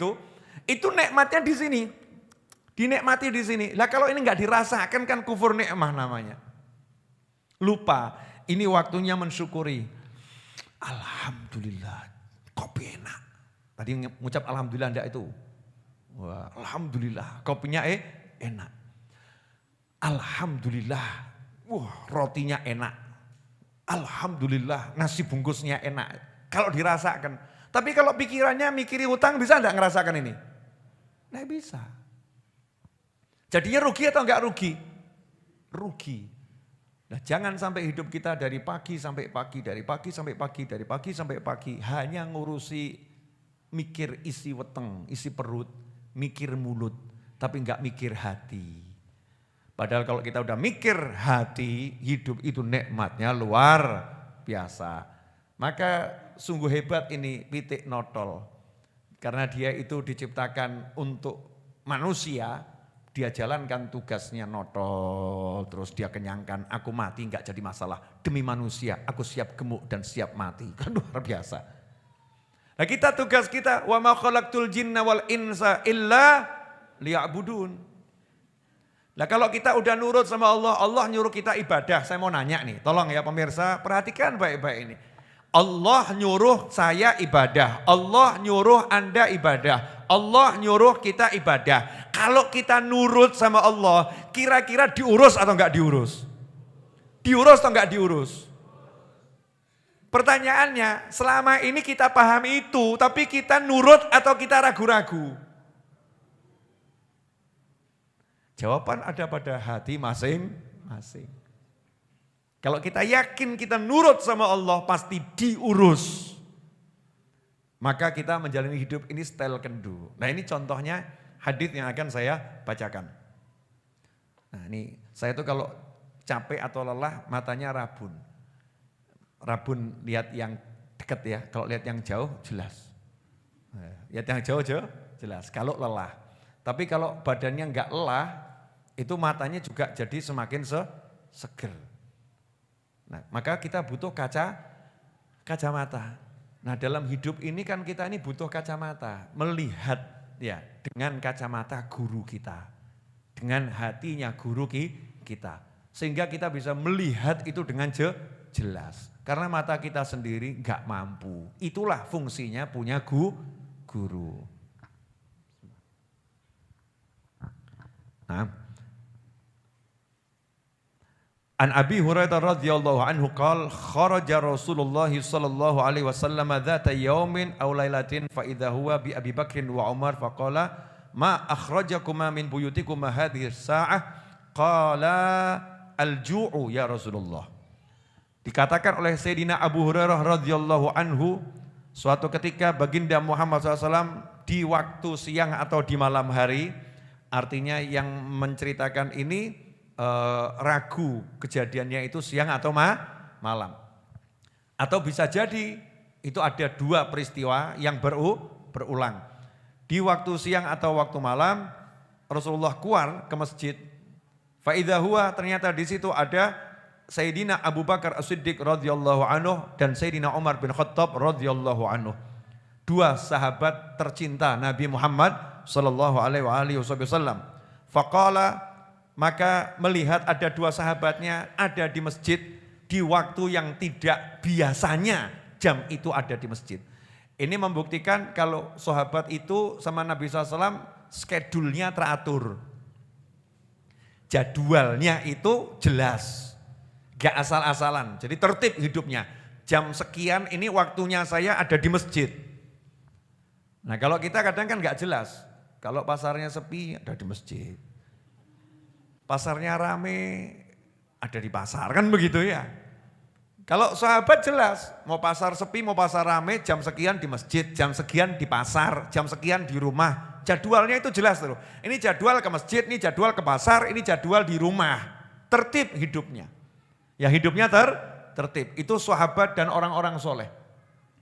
itu nikmatnya di sini, dinikmati di sini. Lah kalau ini nggak dirasakan kan kufur nikmah namanya. Lupa, ini waktunya mensyukuri. Alhamdulillah, kopi enak. Tadi ngucap alhamdulillah enggak itu? Wah, alhamdulillah, kopinya enak. Alhamdulillah, rotinya enak. Alhamdulillah nasi bungkusnya enak. Kalau dirasakan. Tapi kalau pikirannya mikiri utang bisa enggak ngerasakan ini? Nggak bisa. Jadinya rugi atau enggak rugi? Rugi. Nah, jangan sampai hidup kita dari pagi sampai pagi, dari pagi sampai pagi, dari pagi sampai pagi. Hanya ngurusi mikir isi weteng, isi perut, mikir mulut. Tapi enggak mikir hati. Padahal kalau kita udah mikir hati, hidup itu nikmatnya luar biasa. Maka sungguh hebat ini pitik notol. Karena dia itu diciptakan untuk manusia, dia jalankan tugasnya notol. Terus dia kenyangkan, aku mati enggak jadi masalah. Demi manusia, aku siap gemuk dan siap mati. Kan luar biasa. Nah kita tugas kita, wa ma khalaqtul jinna wal insa illa liya'budun. Nah kalau kita udah nurut sama Allah, Allah nyuruh kita ibadah. Saya mau nanya nih, tolong ya pemirsa, perhatikan baik-baik ini. Allah nyuruh saya ibadah, Allah nyuruh Anda ibadah, Allah nyuruh kita ibadah. Kalau kita nurut sama Allah, kira-kira diurus atau enggak diurus? Diurus atau enggak diurus? Pertanyaannya, selama ini kita paham itu, tapi kita nurut atau kita ragu-ragu? Jawaban ada pada hati masing-masing. Kalau kita yakin kita nurut sama Allah pasti diurus. Maka kita menjalani hidup ini style kendu. Nah ini contohnya hadis yang akan saya bacakan. Nah ini saya tuh kalau capek atau lelah matanya rabun. Rabun lihat yang dekat ya, kalau lihat yang jauh jelas. Lihat yang jauh jelas, kalau lelah. Tapi kalau badannya enggak lelah, itu matanya juga jadi semakin seger. Nah, maka kita butuh kacamata. Nah, dalam hidup ini kan kita ini butuh kacamata, melihat ya dengan kacamata guru kita, dengan hatinya guru kita, sehingga kita bisa melihat itu dengan jelas. Karena mata kita sendiri enggak mampu. Itulah fungsinya punya guru. Nah, An Abi Hurairah radhiyallahu anhu qala kharaja Rasulullah sallallahu alaihi wasallam dzata yaumin aw lailatin fa idza huwa bi Abi Bakrin wa Umar faqala ma akhrajakuma min buyutikuma hadhihi as-sa'ah qala al-ju'u ya Rasulullah. Dikatakan oleh Sayyidina Abu Hurairah radhiyallahu anhu, suatu ketika baginda Muhammad SAW di waktu siang atau di malam hari, artinya yang menceritakan ini ragu kejadiannya itu siang atau malam. Atau bisa jadi itu ada dua peristiwa yang berulang. Di waktu siang atau waktu malam Rasulullah keluar ke masjid. Fa idza huwa, ternyata di situ ada Sayyidina Abu Bakar As-Siddiq radhiyallahu anhu dan Sayyidina Umar bin Khattab radhiyallahu anhu. Dua sahabat tercinta Nabi Muhammad sallallahu alaihi wasallam. Faqala, maka melihat ada dua sahabatnya ada di masjid di waktu yang tidak biasanya jam itu ada di masjid. Ini membuktikan kalau sahabat itu sama Nabi SAW skedulnya teratur. Jadwalnya itu jelas, gak asal-asalan. Jadi tertib hidupnya. Jam sekian ini waktunya saya ada di masjid. Nah kalau kita kadang kan gak jelas. Kalau pasarnya sepi ada di masjid. Pasarnya rame, ada di pasar, kan begitu ya. Kalau sahabat jelas, mau pasar sepi, mau pasar rame, jam sekian di masjid, jam sekian di pasar, jam sekian di rumah. Jadwalnya itu jelas tuh. Ini jadwal ke masjid, ini jadwal ke pasar, ini jadwal di rumah. Tertib hidupnya. Ya hidupnya tertib. Itu sahabat dan orang-orang soleh.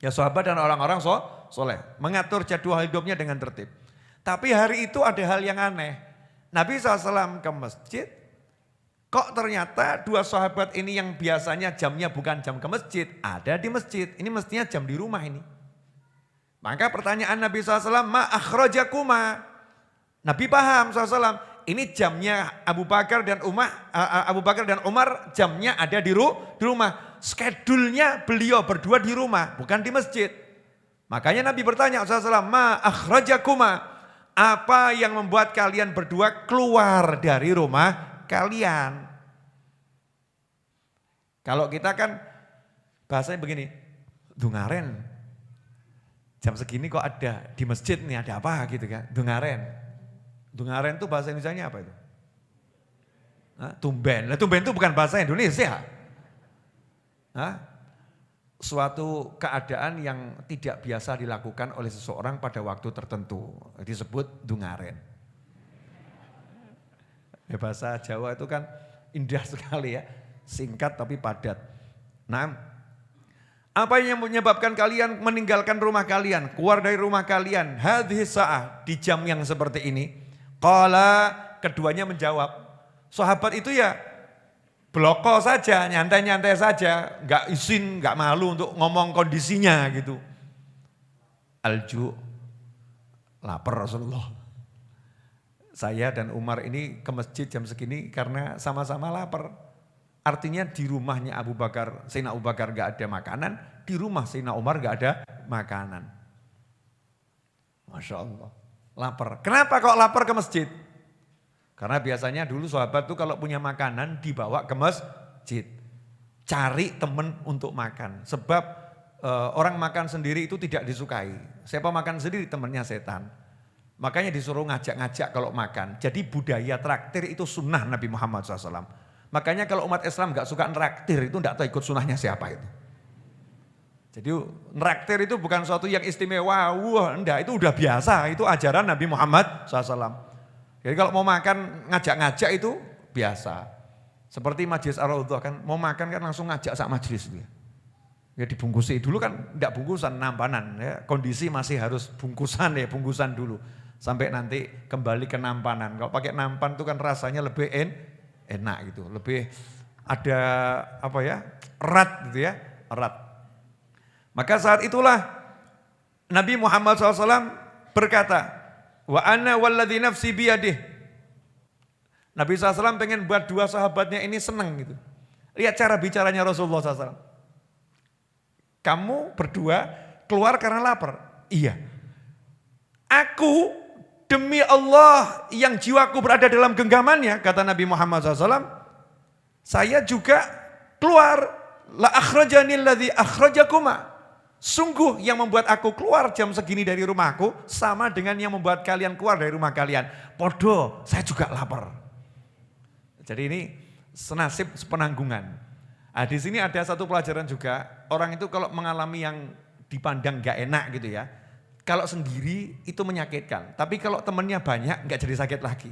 Ya sahabat dan orang-orang soleh. Mengatur jadwal hidupnya dengan tertib. Tapi hari itu ada hal yang aneh. Nabi SAW ke masjid, kok ternyata dua sahabat ini yang biasanya jamnya bukan jam ke masjid, ada di masjid. Ini mestinya jam di rumah ini. Maka pertanyaan Nabi SAW, ma akhrajakuma. Nabi paham SAW, ini jamnya Abu Bakar dan Umar jamnya ada di rumah. Skedulnya beliau berdua di rumah, bukan di masjid. Makanya Nabi bertanya SAW, ma akhrajakuma. Apa yang membuat kalian berdua keluar dari rumah kalian? Kalau kita kan bahasanya begini, dungaren, jam segini kok ada di masjid nih, ada apa gitu kan, dungaren. Dungaren itu bahasa Indonesianya apa itu? Tumben. Nah, tumben itu bukan bahasa Indonesia. Suatu keadaan yang tidak biasa dilakukan oleh seseorang pada waktu tertentu. Disebut dungaren. Ya, bahasa Jawa itu kan indah sekali ya. Singkat tapi padat. Nah, apa yang menyebabkan kalian meninggalkan rumah kalian, keluar dari rumah kalian, hadhihi sa'ah, di jam yang seperti ini? Qala, keduanya menjawab. Sahabat itu ya bloko saja, nyantai-nyantai saja, enggak izin, enggak malu untuk ngomong kondisinya gitu. Alju, lapar Rasulullah. Saya dan Umar ini ke masjid jam segini karena sama-sama lapar. Artinya di rumahnya Abu Bakar, Sayyidina Abu Bakar enggak ada makanan, di rumah Sayyidina Umar enggak ada makanan. Masya Allah, lapar. Kenapa kok lapar ke masjid? Karena biasanya dulu sahabat tuh kalau punya makanan dibawa ke masjid. Cari teman untuk makan. Sebab orang makan sendiri itu tidak disukai. Siapa makan sendiri temannya setan. Makanya disuruh ngajak-ngajak kalau makan. Jadi budaya traktir itu sunnah Nabi Muhammad SAW. Makanya kalau umat Islam gak suka neraktir itu gak tahu ikut sunnahnya siapa itu. Jadi neraktir itu bukan suatu yang istimewa. Wah enggak, itu udah biasa. Itu ajaran Nabi Muhammad SAW. Jadi kalau mau makan ngajak-ngajak itu biasa. Seperti Majlis Ar-Raudhah kan mau makan kan langsung ngajak sak majlis dia. Ya dibungkusi dulu kan enggak bungkusan nampanan ya. Kondisi masih harus bungkusan ya, bungkusan dulu. Sampai nanti kembali ke nampanan. Kalau pakai nampan itu kan rasanya lebih enak gitu. Lebih ada apa ya? Erat gitu ya, erat. Maka saat itulah Nabi Muhammad SAW berkata, wa ana walladzi nafsi biyadih. Nabi SAW pengen buat dua sahabatnya ini senang gitu. Lihat cara bicaranya Rasulullah SAW. Kamu berdua keluar karena lapar. Iya. Aku demi Allah yang jiwaku berada dalam genggamannya, kata Nabi Muhammad SAW. Saya juga keluar. La akhrajani alladzi akhrajakuma. Sungguh yang membuat aku keluar jam segini dari rumahku sama dengan yang membuat kalian keluar dari rumah kalian. Podo, saya juga lapar. Jadi ini senasib sepenanggungan. Nah, di sini ada satu pelajaran juga, orang itu kalau mengalami yang dipandang gak enak gitu ya, kalau sendiri itu menyakitkan, tapi kalau temennya banyak gak jadi sakit lagi.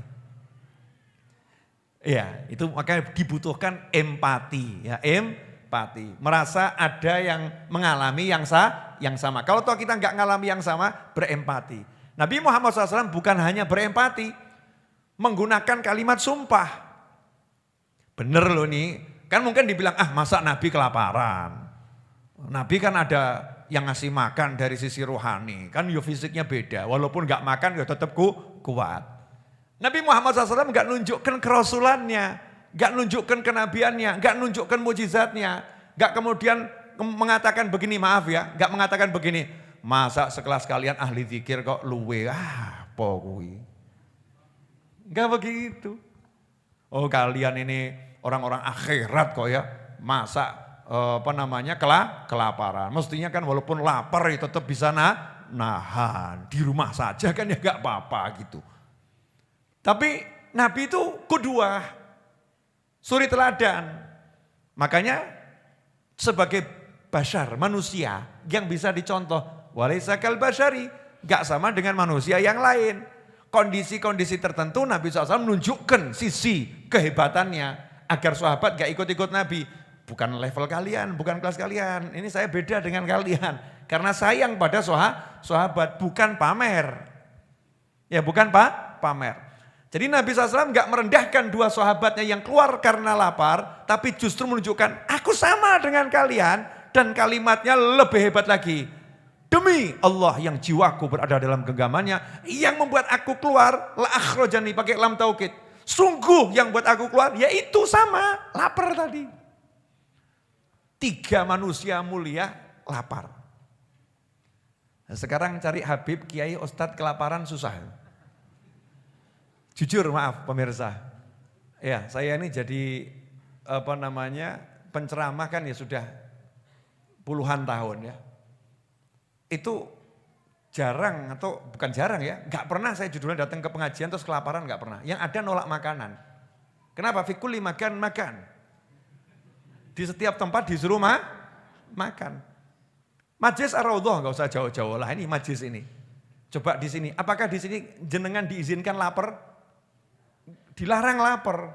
Ya, itu makanya dibutuhkan empati, ya empati. Merasa ada yang mengalami yang sama. Kalau toh kita nggak ngalami yang sama, berempati. Nabi Muhammad SAW bukan hanya berempati, menggunakan kalimat sumpah. Bener loh nih, kan mungkin dibilang, masa Nabi kelaparan. Nabi kan ada yang ngasih makan dari sisi rohani, kan yo fisiknya beda, walaupun nggak makan ya tetap kuat. Nabi Muhammad SAW nggak nunjukkan kerasulannya, nggak nunjukkan kenabiannya, nggak nunjukkan mujizatnya, nggak kemudian mengatakan begini, maaf ya, nggak mengatakan begini, masa sekelas kalian ahli zikir kok luwe, pokoknya. Nggak begitu. Oh kalian ini orang-orang akhirat kok ya, masa kelaparan. Mestinya kan walaupun lapar ya tetap bisa nahan, di rumah saja kan ya nggak apa-apa gitu. Tapi Nabi itu kedua, suri teladan. Makanya sebagai bashar, manusia yang bisa dicontoh. Walaisa kal basyari, gak sama dengan manusia yang lain. Kondisi-kondisi tertentu Nabi SAW menunjukkan sisi kehebatannya. Agar sahabat gak ikut-ikut Nabi. Bukan level kalian, bukan kelas kalian. Ini saya beda dengan kalian. Karena sayang pada sahabat, bukan pamer. Ya bukan pamer. Jadi Nabi SAW nggak merendahkan dua sahabatnya yang keluar karena lapar, tapi justru menunjukkan aku sama dengan kalian dan kalimatnya lebih hebat lagi. Demi Allah yang jiwaku berada dalam genggamannya, yang membuat aku keluar, la akhrajani pakai lam taukid. Sungguh yang buat aku keluar, yaitu sama, lapar tadi. 3 manusia mulia lapar. Nah, sekarang cari Habib, Kiai, Ustadz kelaparan susah. Jujur maaf pemirsa, ya saya ini jadi penceramah kan ya sudah puluhan tahun ya. Itu jarang atau bukan jarang ya, nggak pernah saya judulnya datang ke pengajian terus kelaparan, nggak pernah. Yang ada nolak makanan. Kenapa? Fikuli makan. Di setiap tempat disuruh makan. Majlis Ar-Raudhah nggak usah jauh-jauh lah, ini majlis ini. Coba di sini, apakah di sini jenengan diizinkan lapar? Dilarang lapar.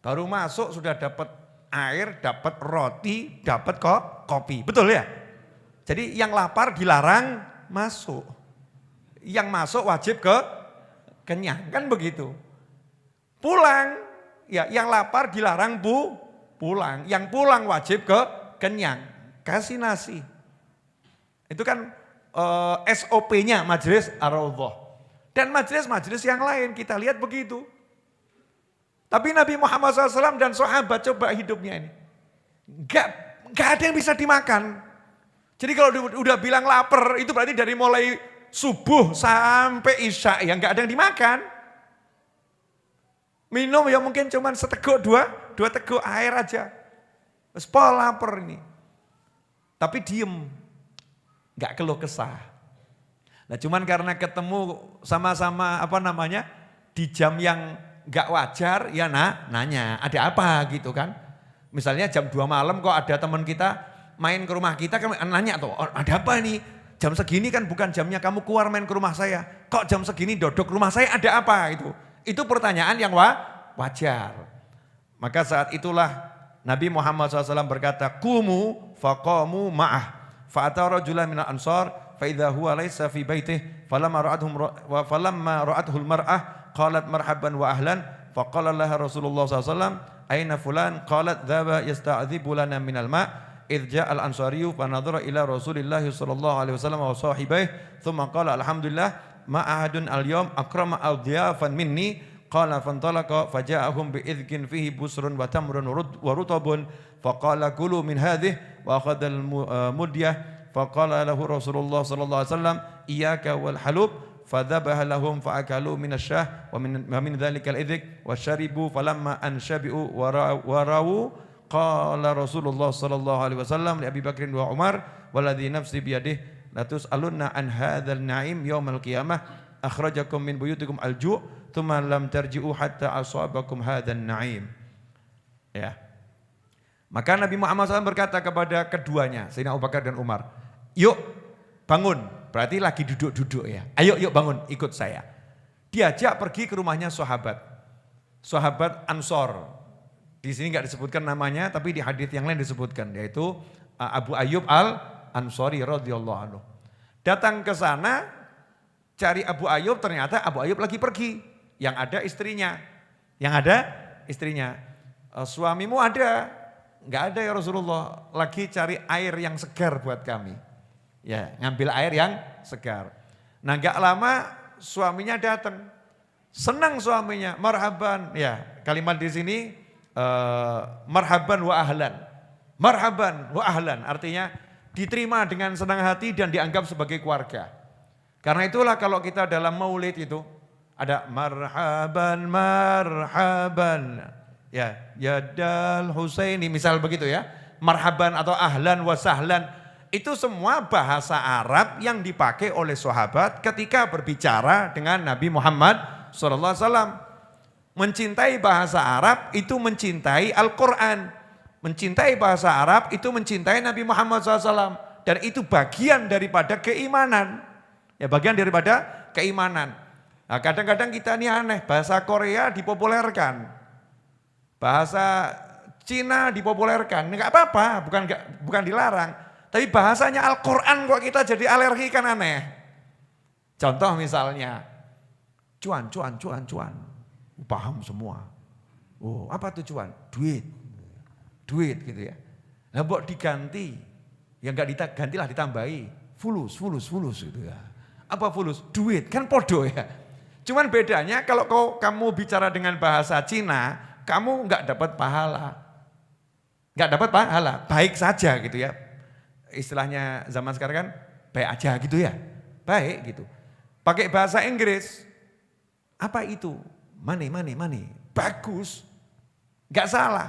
Baru masuk sudah dapat air, dapat roti, dapat kopi. Betul ya? Jadi yang lapar dilarang masuk. Yang masuk wajib kenyang, kan begitu. Pulang, ya yang lapar dilarang pulang. Yang pulang wajib kenyang, kasih nasi. Itu kan SOP-nya Majelis Ar-Raudhah. Dan majelis-majelis yang lain kita lihat begitu. Tapi Nabi Muhammad SAW dan sahabat coba hidupnya ini. Gak ada yang bisa dimakan. Jadi kalau udah bilang lapar itu berarti dari mulai subuh sampai isya ya gak ada yang dimakan. Minum ya mungkin cuma seteguk dua teguk air aja. Terus lapar ini. Tapi diem. Gak keluh kesah. Nah cuman karena ketemu sama-sama di jam yang gak wajar ya nanya ada apa gitu kan. Misalnya jam 2 malam kok ada teman kita main ke rumah kita kan nanya tuh ada apa nih jam segini kan bukan jamnya kamu keluar main ke rumah saya. Kok jam segini dodok rumah saya ada apa itu. Itu pertanyaan yang wajar. Maka saat itulah Nabi Muhammad SAW berkata kumu faqamu ma'ah fa'ata rajulan minal ansar fa'idha huwa laysa fi baitih falamma ra'athul mar'ah qalat marhaban wa ahlan faqala laha Rasulullah SAW aina fulan qalat dhaba yasta'dhibu lana minal ma' idh ja'a al-ansariyu fanadhara ila Rasulillah sallallahu alaihi wasallam wa sahibaihi thumma qala alhamdulillah ma ahadun al-yawm akrama al-dhiyafan minni qala fantalaqa faja'ahum bi'idhkin fihi busrun wa tamrun wa rutabun faqala kulu min hadhihi wa akhadha al-mudyah faqala lahu Rasulullah sallallahu alaihi wasallam iyyaka wal halub fadzabaha lahum faakalu minasyah wa min dzalikal idzik wasyaribu falamma anshabi'u warawu qala Rasulullah sallallahu alaihi wasallam li Abi Bakrin wa Umar walladzi nafsi biyadihi la tus'alunna an hadzal na'im yaumal qiyamah akhrajakum min buyutikum al-ju' thumma lam tarji'u hatta asabakum hadzal na'im. Ya. Maka Nabi Muhammad SAW berkata kepada keduanya, Sayyidina Abu Bakar dan Umar, yuk bangun, berarti lagi duduk-duduk ya. Ayo yuk bangun, ikut saya. Diajak pergi ke rumahnya sahabat Ansor. Di sini nggak disebutkan namanya, tapi di hadits yang lain disebutkan, yaitu Abu Ayyub al-Ansori radhiyallahu anhu. Datang ke sana, cari Abu Ayyub, ternyata Abu Ayyub lagi pergi. Yang ada istrinya. Suamimu ada? Enggak ada ya Rasulullah, lagi cari air yang segar buat kami. Ya, ngambil air yang segar. Nah, enggak lama suaminya datang. Senang suaminya, marhaban. Ya, kalimat di sini marhaban wa ahlan. Marhaban wa ahlan artinya diterima dengan senang hati dan dianggap sebagai keluarga. Karena itulah kalau kita dalam maulid itu ada marhaban marhaban. Ya, Yadal Husaini misal begitu ya. Marhaban atau ahlan wa sahlan. Itu semua bahasa Arab yang dipakai oleh sahabat ketika berbicara dengan Nabi Muhammad SAW. Mencintai bahasa Arab itu mencintai Al-Quran. Mencintai bahasa Arab itu mencintai Nabi Muhammad SAW. Dan itu bagian daripada keimanan. Ya, bagian daripada keimanan. Nah, kadang-kadang kita ini aneh, bahasa Korea dipopulerkan. Bahasa Cina dipopulerkan, enggak apa-apa, bukan dilarang. Tapi bahasanya Al-Quran kok kita jadi alergi, kan aneh. Contoh misalnya, cuan. Paham semua. Oh, apa tuh cuan? Duit gitu ya. Nah, mbok diganti, ya enggak digantilah ditambahi. Fulus gitu ya. Apa fulus? Duit, kan podo ya. Cuman bedanya kalau kamu bicara dengan bahasa Cina, kamu enggak dapat pahala. Baik saja gitu ya. Istilahnya zaman sekarang kan baik aja gitu ya. Baik gitu. Pakai bahasa Inggris, apa itu? Money. Bagus. Enggak salah.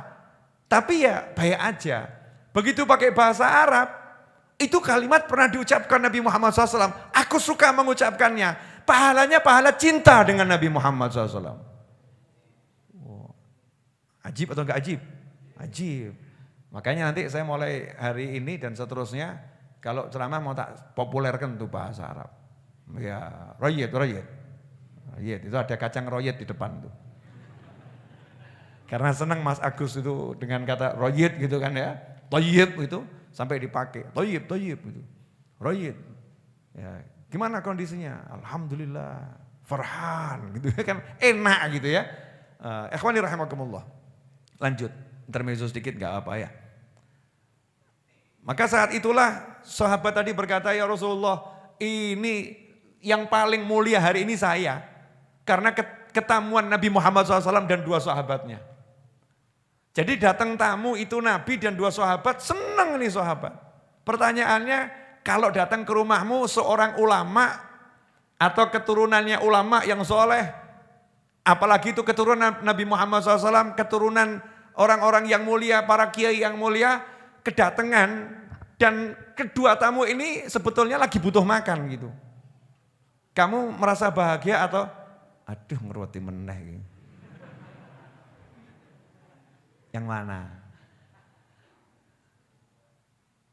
Tapi ya baik aja. Begitu pakai bahasa Arab, itu kalimat pernah diucapkan Nabi Muhammad SAW. Aku suka mengucapkannya. Pahalanya pahala cinta dengan Nabi Muhammad SAW. Ajib atau enggak ajib? Ajib. Makanya nanti saya mulai hari ini dan seterusnya, kalau ceramah mau tak populerkan tuh bahasa Arab. Ya, royet. Itu ada kacang royet di depan tuh. Karena senang Mas Agus itu dengan kata royet gitu kan ya. Toyib itu sampai dipakai. Toyib gitu. Royet. Ya, gimana kondisinya? Alhamdulillah. Farhan gitu kan, enak gitu ya. Ikhwani rahimakumullah. Lanjut, intermezzo sedikit gak apa ya. Maka saat itulah sahabat tadi berkata, ya Rasulullah, ini yang paling mulia hari ini saya. Karena ketamuan Nabi Muhammad SAW dan dua sahabatnya. Jadi datang tamu itu Nabi dan dua sahabat, senang nih sahabat. Pertanyaannya, kalau datang ke rumahmu seorang ulama atau keturunannya ulama yang soleh, apalagi itu keturunan Nabi Muhammad SAW, keturunan orang-orang yang mulia, para kiai yang mulia, kedatangan dan kedua tamu ini sebetulnya lagi butuh makan gitu. Kamu merasa bahagia atau aduh ngeruweti meneh. Yang mana?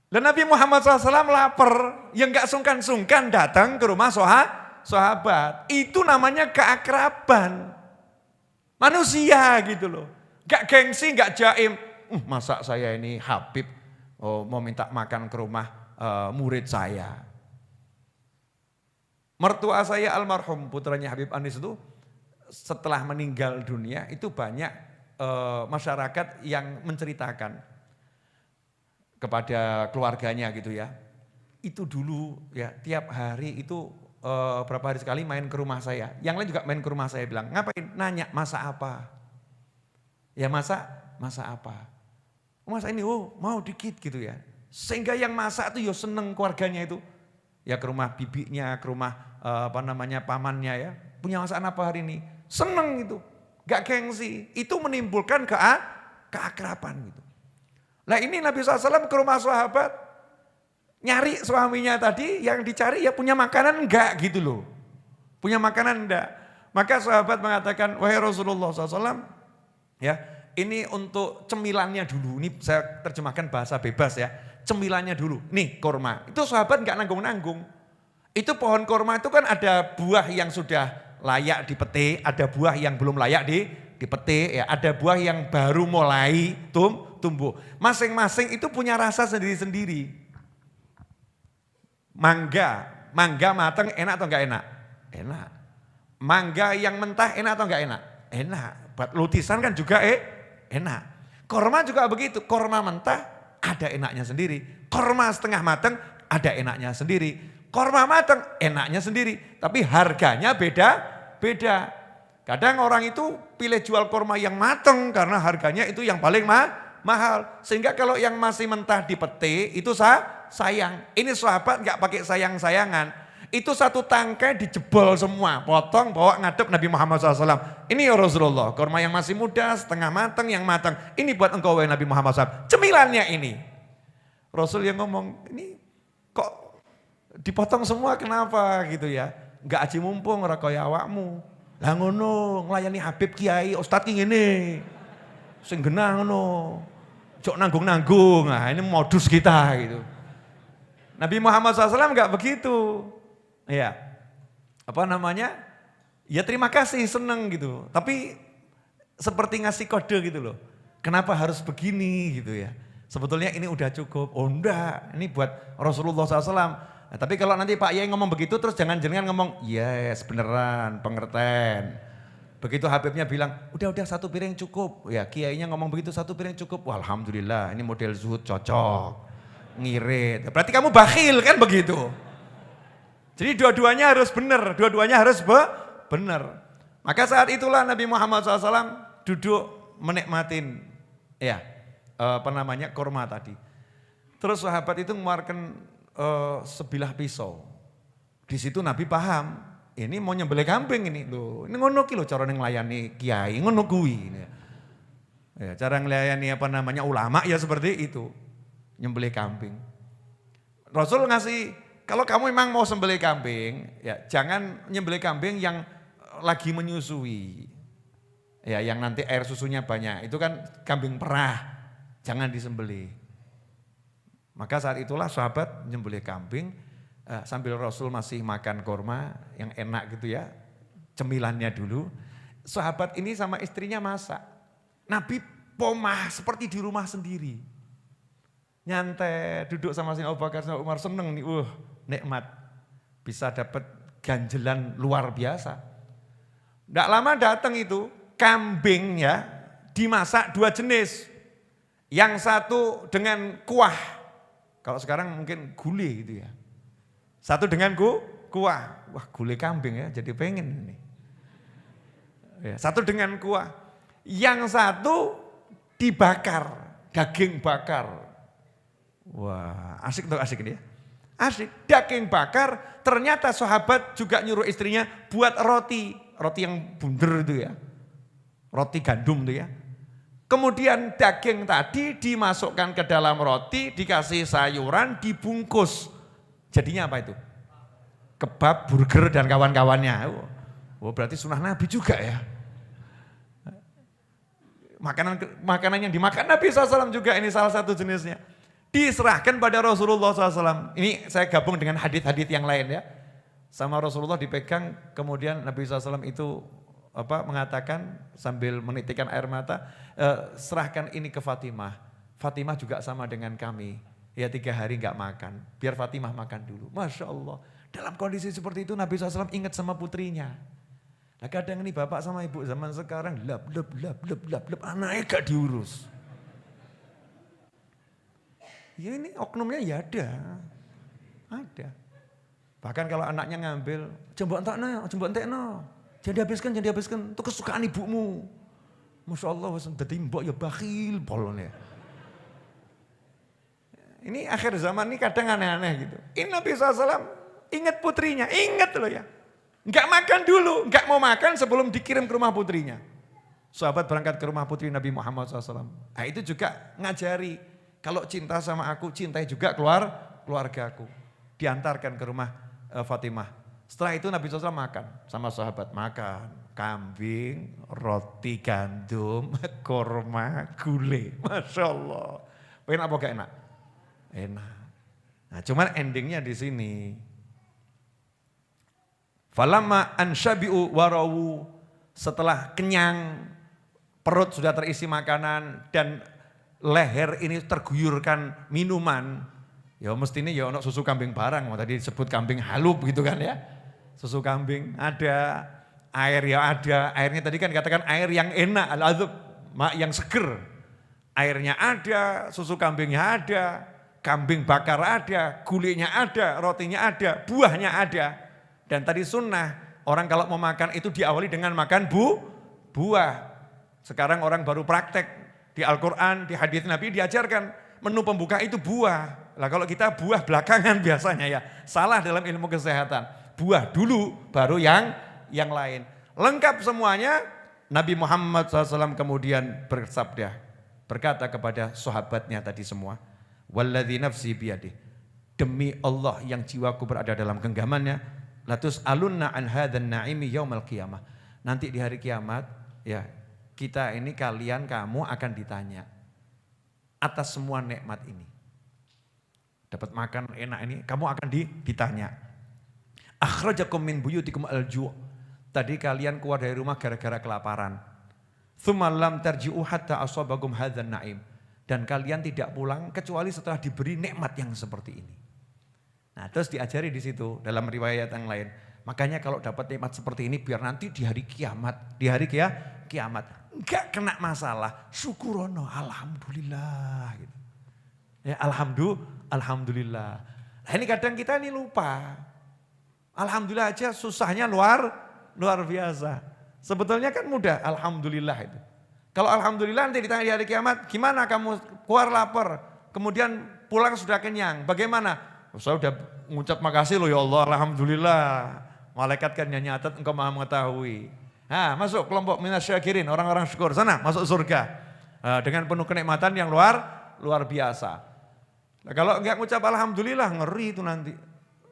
Dan Nabi Muhammad SAW lapar, yang gak sungkan-sungkan datang ke rumah sahabat. Itu namanya keakraban. Manusia gitu loh. Gak gengsi, gak jaim. Masa saya ini Habib mau minta makan ke rumah murid saya. Mertua saya almarhum, putranya Habib Anis itu setelah meninggal dunia itu banyak masyarakat yang menceritakan kepada keluarganya gitu ya. Itu dulu ya tiap hari itu berapa hari sekali main ke rumah saya. Yang lain juga main ke rumah saya bilang, ngapain? Nanya masak apa? Ya masak apa? Masak ini mau dikit gitu ya. Sehingga yang masak itu ya seneng keluarganya itu. Ya ke rumah bibinya, ke rumah pamannya ya. Punya masakan apa hari ini? Seneng itu, gak gengsi. Itu menimbulkan keakraban gitu. Nah ini Nabi SAW ke rumah sahabat, nyari suaminya tadi, yang dicari ya punya makanan enggak gitu loh. Punya makanan enggak. Maka sahabat mengatakan, wahai Rasulullah SAW, ya ini untuk cemilannya dulu. Ini saya terjemahkan bahasa bebas ya. Cemilannya dulu, nih korma. Itu sahabat enggak nanggung-nanggung. Itu pohon korma itu kan ada buah yang sudah layak dipetik, ada buah yang belum layak dipetik, ya ada buah yang baru mulai tumbuh. Masing-masing itu punya rasa sendiri-sendiri. Mangga matang enak atau enggak enak? Enak. Mangga yang mentah enak atau enggak enak? Enak. Buat lutisan kan juga enak. Korma juga begitu, korma mentah ada enaknya sendiri. Korma setengah matang ada enaknya sendiri. Korma matang enaknya sendiri. Tapi harganya beda. Kadang orang itu pilih jual korma yang matang karena harganya itu yang paling mahal. Sehingga kalau yang masih mentah dipetik itu sayang. Ini sahabat gak pakai sayang-sayangan. Itu satu tangkai dijebol semua. Potong bawa ngadep Nabi Muhammad SAW. Ini ya Rasulullah, korma yang masih muda, setengah matang, yang matang. Ini buat engkau wahai Nabi Muhammad SAW. Cemilannya ini. Rasul yang ngomong, ini kok dipotong semua kenapa gitu ya. Gak aji mumpung rakoya awakmu. Lah ngono, nglayani Habib Kiai, Ustadz ini. Sing genah ngono. Jok nanggung-nanggung, nah ini modus kita gitu. Nabi Muhammad SAW gak begitu. Ya, ya terima kasih, seneng gitu. Tapi seperti ngasih kode gitu loh. Kenapa harus begini gitu ya. Sebetulnya ini udah cukup. Oh enggak, ini buat Rasulullah SAW. Nah, tapi kalau nanti Pak Yai ngomong begitu terus jangan-jangan ngomong, yes beneran, pengertian. Begitu Habibnya bilang, udah satu piring cukup. Ya Kiainya ngomong begitu, satu piring cukup. Wah, alhamdulillah ini model zuhud cocok. Ngirit. Berarti kamu bakhil kan begitu. Jadi dua-duanya harus benar, benar. Maka saat itulah Nabi Muhammad SAW duduk menikmatin korma tadi. Terus sahabat itu mengeluarkan sebilah pisau. Di situ Nabi paham, ini mau nyembelih kambing ini loh. Ini ngono ki lho cara nglayani kiai, ngono kuwi. Ya, cara nglayani ulama ya seperti itu. Nyembelih kambing. Rasul ngasih, kalau kamu memang mau sembelih kambing, ya jangan nyembelih kambing yang lagi menyusui. Ya, yang nanti air susunya banyak. Itu kan kambing perah. Jangan disembelih. Maka saat itulah sahabat nyembelih kambing sambil Rasul masih makan korma yang enak gitu ya. Cemilannya dulu. Sahabat ini sama istrinya masak. Nabi pomah seperti di rumah sendiri. Nyantai, duduk sama Sayyidina Abu Bakar sama Umar, seneng nih, nikmat. Bisa dapat ganjelan luar biasa. Tidak lama datang itu, kambing ya, dimasak dua jenis. Yang satu dengan kuah, kalau sekarang mungkin gulai gitu ya. Satu dengan kuah, wah gulai kambing ya, jadi pengen ini. Ya, satu dengan kuah. Yang satu dibakar, daging bakar. Wah, asik ini ya. Asik, daging bakar, ternyata sahabat juga nyuruh istrinya buat roti yang bunder itu ya. Roti gandum itu ya. Kemudian daging tadi dimasukkan ke dalam roti, dikasih sayuran, dibungkus. Jadinya apa itu? Kebab, burger dan kawan-kawannya. Oh, berarti sunnah Nabi juga ya. Makanan yang dimakan Nabi SAW juga ini salah satu jenisnya. Diserahkan pada Rasulullah SAW. Ini saya gabung dengan hadis-hadis yang lain ya. Sama Rasulullah dipegang, kemudian Nabi SAW itu mengatakan sambil menitikkan air mata, serahkan ini ke Fatimah. Fatimah juga sama dengan kami. Ya 3 hari enggak makan, biar Fatimah makan dulu. Masya Allah. Dalam kondisi seperti itu Nabi SAW ingat sama putrinya. Nah kadang ini bapak sama ibu zaman sekarang lap, anaknya gak diurus. Ya ini oknumnya ya ada. Bahkan kalau anaknya ngambil, jembok entekno. Jangan dihabiskan, itu kesukaan ibumu. Masya Allah, dadi mbok ya bakhil polone. Ini akhir zaman ini kadang aneh-aneh gitu. Ini Nabi SAW Ingat putrinya, ingat loh ya. Enggak makan dulu, enggak mau makan sebelum dikirim ke rumah putrinya. Sahabat berangkat ke rumah putri Nabi Muhammad SAW. Nah itu juga ngajari, kalau cinta sama aku, cintai juga keluargaku. Diantarkan ke rumah Fatimah. Setelah itu Nabi SAW makan sama sahabat. Makan kambing, roti gandum, korma, gulai. Masya Allah. Enak apa gak enak? Enak. Nah cuman endingnya di sini. Falamma ansyabi'u warawu, setelah kenyang, perut sudah terisi makanan dan leher ini terguyurkan minuman. Ya mestinya ya ono susu kambing barang, tadi disebut kambing halub gitu kan ya. Susu kambing ada, air ya ada, airnya tadi kan katakan air yang enak, al-adzub, yang seger. Airnya ada, susu kambingnya ada, kambing bakar ada, gulainya ada, rotinya ada, buahnya ada. Dan tadi sunnah, orang kalau mau makan itu diawali dengan makan buah. Sekarang orang baru praktek di Al-Quran, di hadits Nabi diajarkan menu pembuka itu buah. Lah kalau kita buah belakangan biasanya ya, salah dalam ilmu kesehatan. Buah dulu baru yang lain. Lengkap semuanya, Nabi Muhammad SAW kemudian bersabda, berkata kepada sahabatnya tadi semua, walladzi nafsi biyadih, demi Allah yang jiwaku berada dalam genggamannya, latus alunna an hadan naimi yaumal qiyamah. Nanti di hari kiamat ya kita ini kamu akan ditanya atas semua nikmat ini. Dapat makan enak ini kamu akan ditanya. Akhrajakum min buyutikum al-ju'. Tadi kalian keluar dari rumah gara-gara kelaparan. Tsumma lam tarji'u hatta asabakum hadzan na'im. Dan kalian tidak pulang kecuali setelah diberi nikmat yang seperti ini. Nah terus diajari di situ dalam riwayat yang lain. Makanya kalau dapat nikmat seperti ini biar nanti di hari kiamat, kiamat enggak kena masalah, syukurono, alhamdulillah. Gitu. Ya alhamdulillah. Nah ini kadang kita ini lupa. Alhamdulillah aja susahnya luar biasa. Sebetulnya kan mudah, alhamdulillah itu. Kalau alhamdulillah nanti ditanya di hari kiamat, gimana kamu keluar lapar, kemudian pulang sudah kenyang, bagaimana? Saya udah mengucap makasih loh ya Allah, alhamdulillah. Malaikat kan yang nyatat engkau maha mengetahui. Nah masuk kelompok minasyakirin, orang-orang syukur, sana masuk surga. Dengan penuh kenikmatan yang luar biasa. Nah, kalau enggak ngucap alhamdulillah ngeri itu nanti.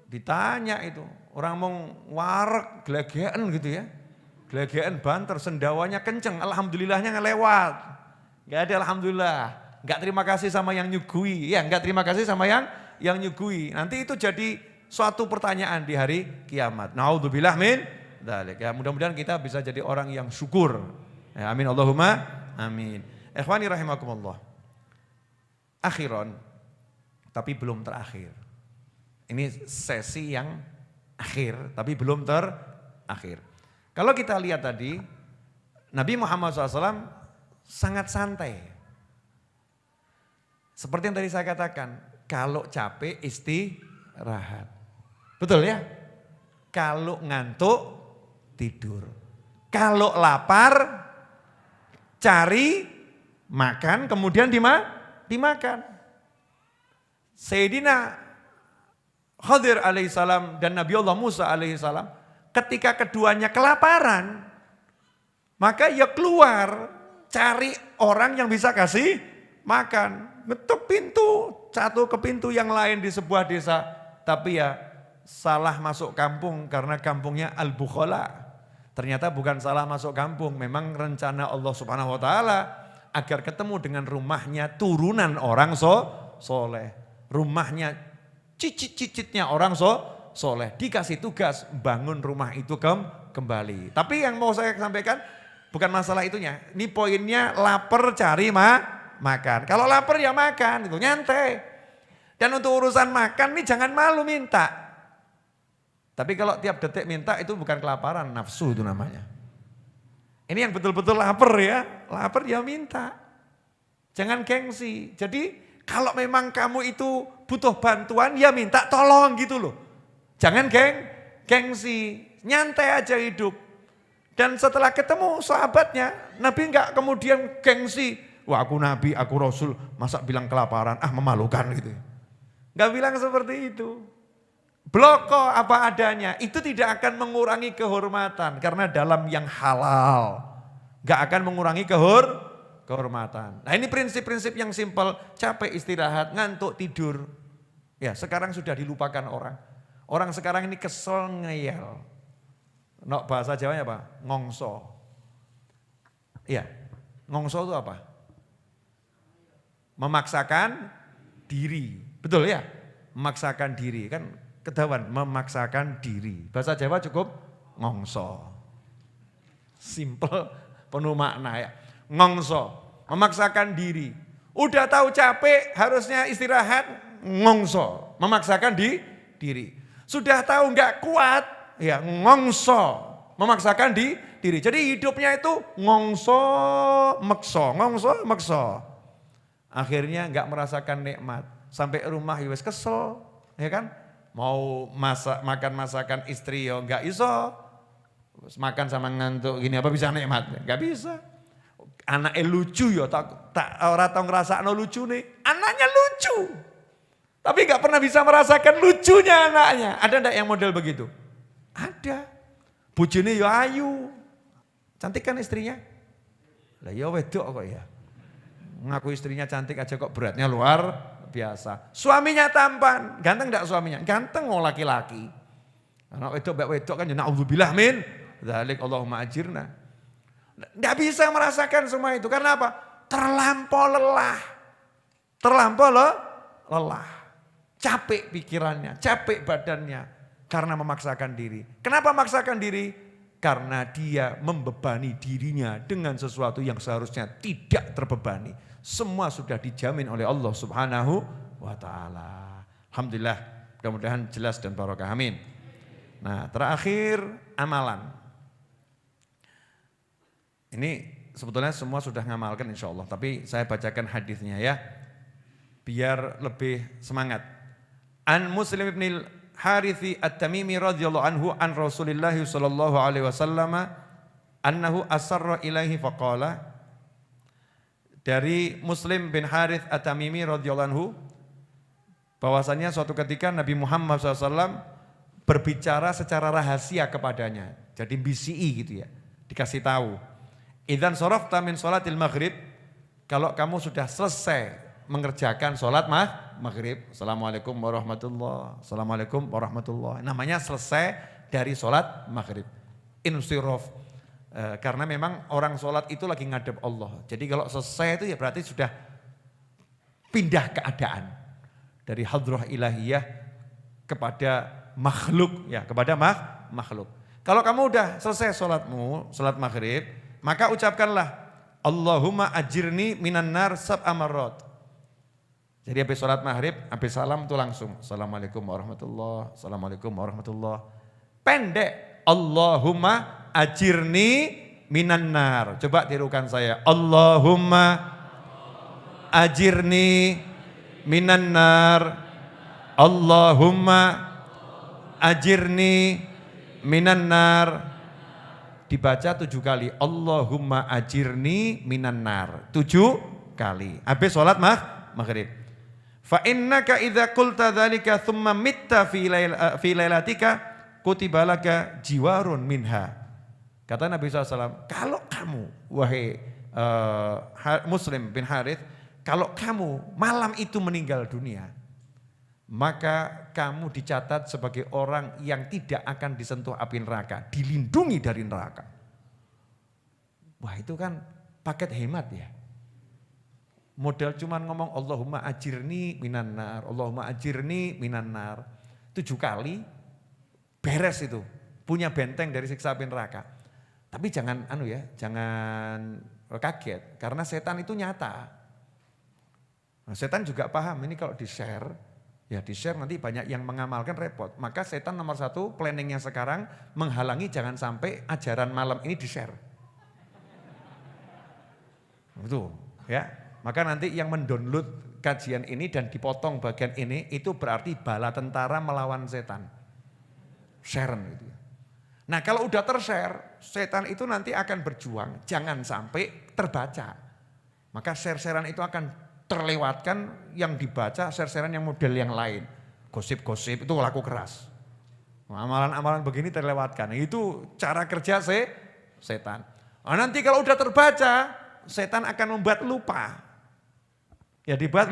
Ditanya itu, orang mau warek, gelegean gitu ya. Gelegean banter, sendawanya kenceng, alhamdulillahnya ngelewat. Enggak ada alhamdulillah, enggak terima kasih sama yang nyugui. Ya enggak terima kasih sama yang nyugui. Nanti itu jadi suatu pertanyaan di hari kiamat. Naudzubillah min dzalik. Ya, mudah-mudahan kita bisa jadi orang yang syukur. Ya, amin Allahumma amin. Ikhwani rahimakumullah. Akhiron, tapi belum terakhir. Ini sesi yang akhir, tapi belum terakhir. Kalau kita lihat tadi, Nabi Muhammad SAW sangat santai. Seperti yang tadi saya katakan, kalau capek istirahat. Betul ya? Kalau ngantuk tidur. Kalau lapar cari makan kemudian dimakan. Sayyidina Khadir alaihissalam dan Nabi Allah Musa alaihissalam ketika keduanya kelaparan maka ya keluar cari orang yang bisa kasih makan. Ngetuk pintu, satu ke pintu yang lain di sebuah desa. Tapi ya salah masuk kampung karena kampungnya Al-Bukhala. Ternyata bukan salah masuk kampung, memang rencana Allah Subhanahu wa taala agar ketemu dengan rumahnya turunan orang soleh. Rumahnya cicit-cicitnya orang soleh. Dikasih tugas bangun rumah itu kembali. Tapi yang mau saya sampaikan bukan masalah itunya. Ini poinnya lapar cari makan. Kalau lapar ya makan, itu nyantai. Dan untuk urusan makan nih jangan malu minta. Tapi kalau tiap detik minta itu bukan kelaparan, nafsu itu namanya. Ini yang betul-betul lapar ya, lapar ya minta. Jangan gengsi. Jadi kalau memang kamu itu butuh bantuan ya minta tolong gitu loh. Jangan gengsi, nyantai aja hidup. Dan setelah ketemu sahabatnya, Nabi enggak kemudian gengsi. Wah aku Nabi, aku Rasul, masa bilang kelaparan, memalukan gitu. Enggak bilang seperti itu. bloko apa adanya, itu tidak akan mengurangi kehormatan karena dalam yang halal. Gak akan mengurangi kehormatan. Nah ini prinsip-prinsip yang simpel, capek istirahat, ngantuk tidur. Ya sekarang sudah dilupakan orang. Orang sekarang ini kesel ngeyel. No, bahasa Jawanya apa? Ngongso. Iya, ngongso itu apa? Memaksakan diri. Betul ya? Memaksakan diri. Kan ketahuan, memaksakan diri. Bahasa Jawa cukup ngongso. Simple, penuh makna ya. Ngongso, memaksakan diri. Udah tahu capek, harusnya istirahat, ngongso. Memaksakan diri. Sudah tahu enggak kuat, ya ngongso. Memaksakan diri. Jadi hidupnya itu ngongso, mekso. Akhirnya enggak merasakan nikmat. Sampai rumah ya wis kesel, ya kan? Mau makan masakan istri ya enggak iso. Makan sama ngantuk gini apa bisa nikmat? Enggak bisa. Anaknya lucu ya, ora tau ngrasakno lucu nih. Anaknya lucu. Tapi enggak pernah bisa merasakan lucunya anaknya. Ada enggak yang model begitu? Ada. Bojone ya ayu. Cantik kan istrinya? Lah ya wedok kok ya. Ngaku istrinya cantik aja kok beratnya luar biasa. Suaminya tampan, ganteng enggak suaminya? Ganteng mau laki-laki. Anak wedok kan ya naudzubillah min dzalik Allahumma ajirna. Enggak bisa merasakan semua itu karena apa? Terlampau lelah. Lelah. Capek pikirannya, capek badannya karena memaksakan diri. Kenapa memaksakan diri? Karena dia membebani dirinya dengan sesuatu yang seharusnya tidak terbebani. Semua sudah dijamin oleh Allah Subhanahu wa taala. Alhamdulillah, mudah-mudahan jelas dan barokah. Amin. Nah, terakhir amalan. Ini sebetulnya semua sudah ngamalkan insya Allah, tapi saya bacakan hadisnya ya, biar lebih semangat. An Muslim ibn Harithi At-Tamimi radhiyallahu anhu an Rasulillah sallallahu alaihi wasallam annahu asarra ilaihi faqala. Dari Muslim bin Harith At-Tamimi radhiyallahu anhu bahwasanya suatu ketika Nabi Muhammad SAW berbicara secara rahasia kepadanya. Jadi BCI gitu ya, dikasih tahu. Idzan sarafta min sholatil maghrib, kalau kamu sudah selesai mengerjakan sholat maghrib, assalamualaikum warahmatullahi, assalamualaikum warahmatullahi. Namanya selesai dari sholat maghrib. Insiraf, karena memang orang sholat itu lagi ngadep Allah. Jadi kalau selesai itu ya berarti sudah pindah keadaan dari hadrah ilahiyah kepada makhluk, ya kepada makhluk. Kalau kamu udah selesai sholatmu, sholat maghrib, maka ucapkanlah Allahumma ajirni minan nar sab'a marrat. Jadi habis sholat maghrib, habis salam itu langsung assalamualaikum warahmatullahi, assalamualaikum warahmatullahi. Pendek, Allahumma ajirni minan nar. Coba tirukan saya, Allahumma ajirni minan nar. Allahumma ajirni minan nar. Dibaca 7 kali. Allahumma ajirni minan nar. 7 kali. Habis sholat maghrib. Fa innaka idza qulta dzalika thumma mitta fi lailatika kutiba laka jiwarun minha. Kata Nabi SAW, kalau kamu wahai Muslim bin Harith, kalau kamu malam itu meninggal dunia, maka kamu dicatat sebagai orang yang tidak akan disentuh api neraka, dilindungi dari neraka. Wah itu kan paket hemat ya. Modal cuman ngomong Allahumma ajirni minan nar, Allahumma ajirni minan nar. 7 kali beres itu, punya benteng dari siksa api neraka. Tapi jangan jangan kaget karena setan itu nyata. Nah, setan juga paham ini kalau di-share, ya di-share nanti banyak yang mengamalkan repot. Maka setan nomor 1 planningnya sekarang menghalangi jangan sampai ajaran malam ini di-share. Betul ya. Maka nanti yang mendownload kajian ini dan dipotong bagian ini itu berarti bala tentara melawan setan. Share gitu ya. Nah kalau udah ter-share, setan itu nanti akan berjuang. Jangan sampai terbaca. Maka share-sharean itu akan terlewatkan, yang dibaca share-sharean yang model yang lain. Gosip-gosip itu laku keras. Amalan-amalan begini terlewatkan. Itu cara kerja setan. Nah, nanti kalau udah terbaca, setan akan membuat lupa. Ya dibuat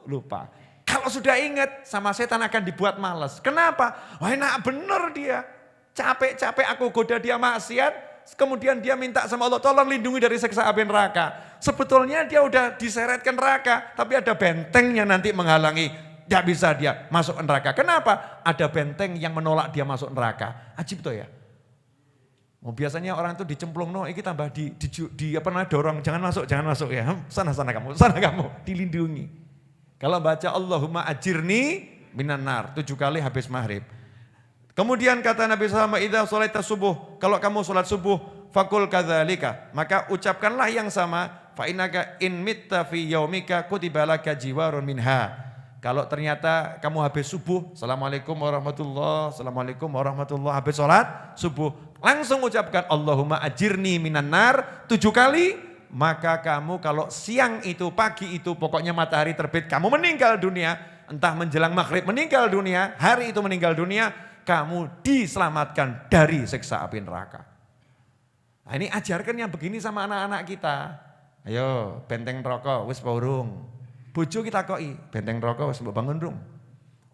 lupa. Kalau sudah ingat, sama setan akan dibuat malas. Kenapa? Wah enak bener dia. Capek-capek aku goda dia maksiat. Kemudian dia minta sama Allah, tolong lindungi dari siksa api neraka. Sebetulnya dia udah diseret ke neraka, tapi ada bentengnya nanti menghalangi. Tidak bisa dia masuk neraka. Kenapa? Ada benteng yang menolak dia masuk neraka. Ajib tuh ya. Oh, biasanya orang itu dicemplung, no, ini tambah dorong, jangan masuk ya. Sana kamu, dilindungi. Kalau baca Allahumma ajirni minan nar 7 kali habis maghrib. Kemudian kata Nabi SAW, idza sholaita subuh, kalau kamu sholat subuh, fakul kadzalika, maka ucapkanlah yang sama, fa innaka in mitta fi yaumika kutiba laka jiwarun minha. Kalau ternyata kamu habis subuh, Assalamualaikum warahmatullahi, habis sholat subuh, langsung ucapkan Allahumma ajirni minan nar 7 kali, maka kamu kalau siang itu, pagi itu, pokoknya matahari terbit, kamu meninggal dunia, entah menjelang maghrib meninggal dunia, hari itu meninggal dunia, kamu diselamatkan dari siksa api neraka. Nah ini ajarkan yang begini sama anak-anak kita. Ayo benteng rokok, wis paurung. Bojo kita koi, benteng rokok wis bangun dong.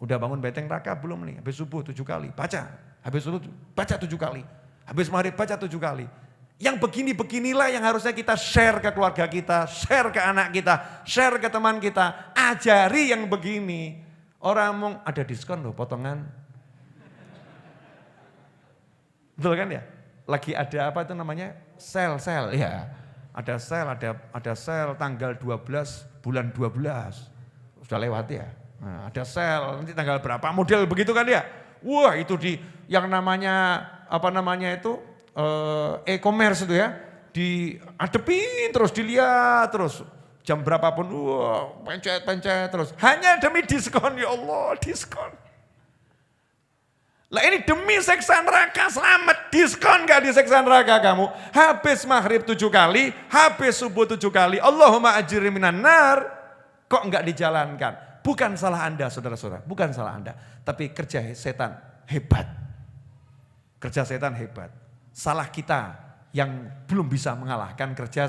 Udah bangun benteng neraka belum nih? Habis subuh 7 kali, baca. Habis subuh baca 7 kali. Habis maghrib baca 7 kali. Yang begini-beginilah yang harusnya kita share ke keluarga kita, share ke anak kita, share ke teman kita. Ajari yang begini. Orang mau ada diskon loh potongan. Betul kan ya? Lagi ada apa itu namanya? Sel ya. Ada sel tanggal 12 bulan 12. Sudah lewat ya. Nah, ada sel nanti tanggal berapa model begitu kan ya? Wah, itu di yang namanya e-commerce itu ya. Diadepin terus, dilihat terus. Jam berapapun, wah, pencet terus. Hanya demi diskon, ya Allah, diskon. Lah ini demi siksa neraka selamat, diskon gak di siksa neraka kamu. Habis maghrib 7 kali, habis subuh 7 kali, Allahumma ajirni minan nar, kok enggak dijalankan. Bukan salah Anda saudara-saudara, bukan salah Anda. Tapi kerja setan hebat. Kerja setan hebat. Salah kita yang belum bisa mengalahkan kerja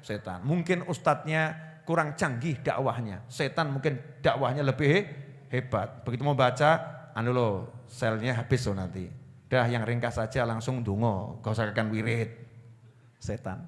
setan. Mungkin ustadznya kurang canggih dakwahnya, setan mungkin dakwahnya lebih hebat. Begitu mau baca, selnya habis loh nanti. Dah yang ringkas saja langsung dungo, gak usah kakan wirid. Setan.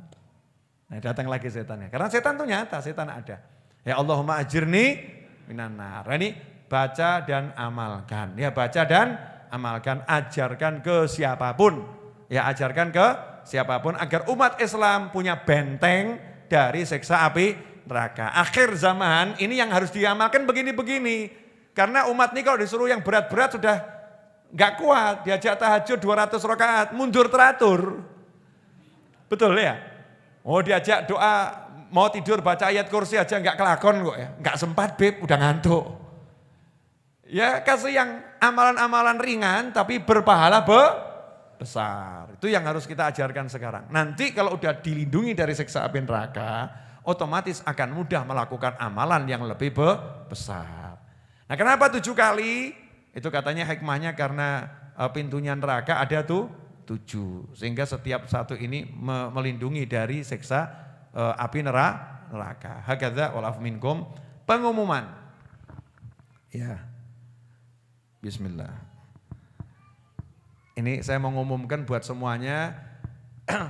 Nah datang lagi setannya. Karena setan tuh nyata, setan ada. Ya Allahumma ajirni minan nar. Ini baca dan amalkan. Ya baca dan amalkan, ajarkan ke siapapun. Ya ajarkan ke siapapun agar umat Islam punya benteng dari siksa api neraka. Akhir zaman ini yang harus diamalkan begini-begini. Karena umat ini kalau disuruh yang berat-berat sudah gak kuat. Diajak tahajud 200 rakaat, mundur teratur. Betul ya? Oh diajak doa, mau tidur baca ayat kursi aja gak kelakon kok ya. Gak sempat beb, udah ngantuk. Ya kasih yang amalan-amalan ringan tapi berpahala besar. Itu yang harus kita ajarkan sekarang. Nanti kalau udah dilindungi dari siksa api neraka, otomatis akan mudah melakukan amalan yang lebih besar. Nah kenapa 7 kali? Itu katanya hikmahnya karena pintunya neraka ada tuh 7. Sehingga setiap satu ini melindungi dari siksa api neraka. Hakadza walaf minkum. Pengumuman. Ya. Bismillah. Ini saya mengumumkan buat semuanya,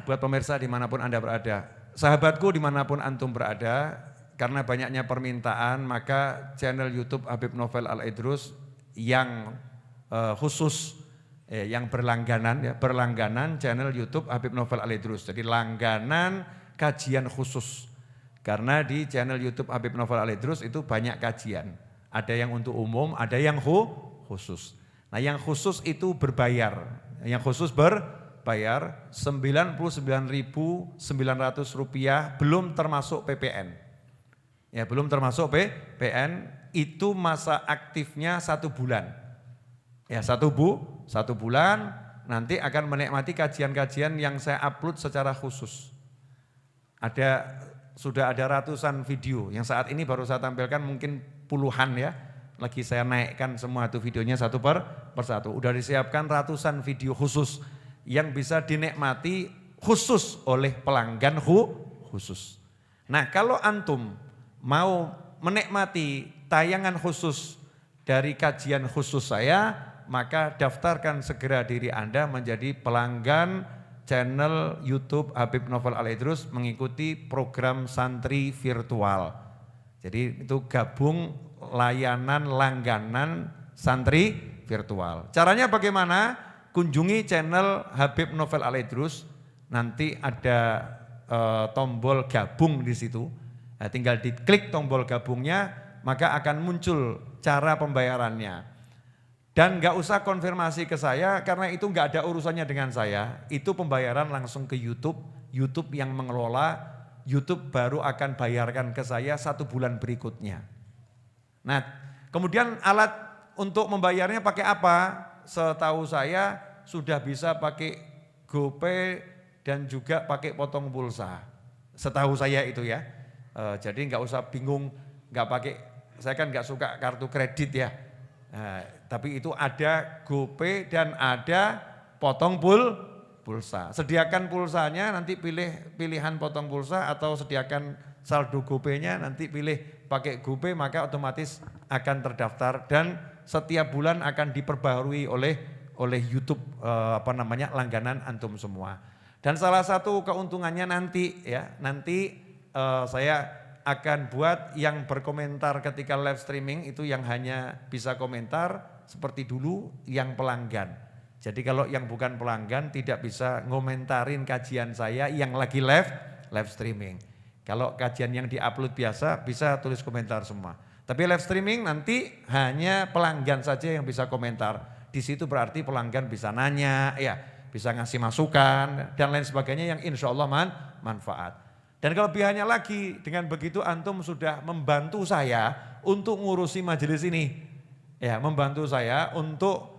buat pemirsa dimanapun Anda berada. Sahabatku dimanapun antum berada, karena banyaknya permintaan, maka channel YouTube Habib Novel Al-Idrus yang khusus, yang berlangganan channel YouTube Habib Novel Al-Idrus. Jadi langganan kajian khusus. Karena di channel YouTube Habib Novel Al-Idrus itu banyak kajian. Ada yang untuk umum, ada yang khusus. Nah yang khusus itu berbayar. Yang khusus berbayar Rp99.900 belum termasuk PPN. Ya belum termasuk PPN, itu masa aktifnya 1 bulan. Ya 1 bulan nanti akan menikmati kajian-kajian yang saya upload secara khusus. Sudah ada ratusan video yang saat ini baru saya tampilkan mungkin puluhan ya. Lagi saya naikkan semua itu videonya satu per persatu. Udah disiapkan ratusan video khusus yang bisa dinikmati khusus oleh pelanggan khusus. Nah, kalau antum mau menikmati tayangan khusus dari kajian khusus saya, maka daftarkan segera diri Anda menjadi pelanggan channel YouTube Habib Novel Al-Idrus mengikuti program santri virtual. Jadi itu gabung layanan langganan santri virtual. Caranya bagaimana? Kunjungi channel Habib Novel Al-Idrus, nanti ada tombol gabung di situ. Nah, tinggal diklik tombol gabungnya, maka akan muncul cara pembayarannya. Dan nggak usah konfirmasi ke saya karena itu nggak ada urusannya dengan saya. Itu pembayaran langsung ke YouTube. YouTube yang mengelola, YouTube baru akan bayarkan ke saya 1 bulan berikutnya. Nah, kemudian alat untuk membayarnya pakai apa? Setahu saya sudah bisa pakai GoPay dan juga pakai potong pulsa. Setahu saya itu ya. Jadi nggak usah bingung, nggak pakai. Saya kan nggak suka kartu kredit ya. Tapi itu ada GoPay dan ada potong pulsa. Sediakan pulsanya, nanti pilih pilihan potong pulsa atau sediakan saldo GoPay-nya, nanti pilih pakai GoPay, maka otomatis akan terdaftar dan setiap bulan akan diperbarui oleh YouTube langganan antum semua. Dan salah satu keuntungannya nanti saya akan buat yang berkomentar ketika live streaming itu yang hanya bisa komentar seperti dulu yang pelanggan. Jadi kalau yang bukan pelanggan tidak bisa ngomentarin kajian saya yang lagi live streaming. Kalau kajian yang diupload biasa bisa tulis komentar semua. Tapi live streaming nanti hanya pelanggan saja yang bisa komentar. Di situ berarti pelanggan bisa nanya, ya, bisa ngasih masukan dan lain sebagainya yang insya Allah manfaat. Dan kelebihannya lagi, dengan begitu antum sudah membantu saya untuk ngurusi majelis ini. Ya, membantu saya untuk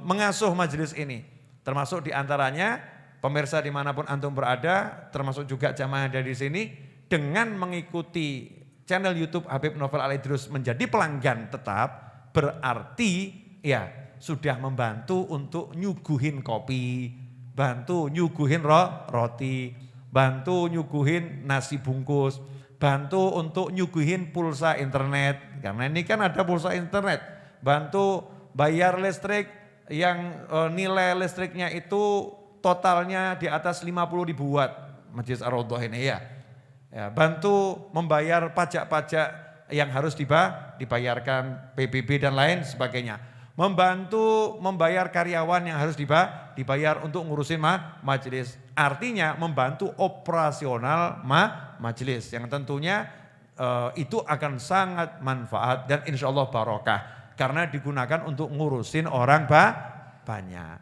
mengasuh majelis ini. Termasuk diantaranya pemirsa dimanapun antum berada, termasuk juga jamaah yang ada di sini, dengan mengikuti channel YouTube Habib Novel Al-Idrus menjadi pelanggan tetap, berarti ya sudah membantu untuk nyuguhin kopi, bantu nyuguhin roti, bantu nyuguhin nasi bungkus, bantu untuk nyuguhin pulsa internet, karena ini kan ada pulsa internet, bantu bayar listrik yang nilai listriknya itu totalnya di atas 50.000 watt, Masjid Ar-Raudhah ini ya. Bantu membayar pajak-pajak yang harus dibayarkan PBB dan lain sebagainya. Membantu membayar karyawan yang harus dibayar untuk ngurusin majelis. Artinya membantu operasional majelis yang tentunya itu akan sangat manfaat dan insya Allah barokah. Karena digunakan untuk ngurusin orang banyak.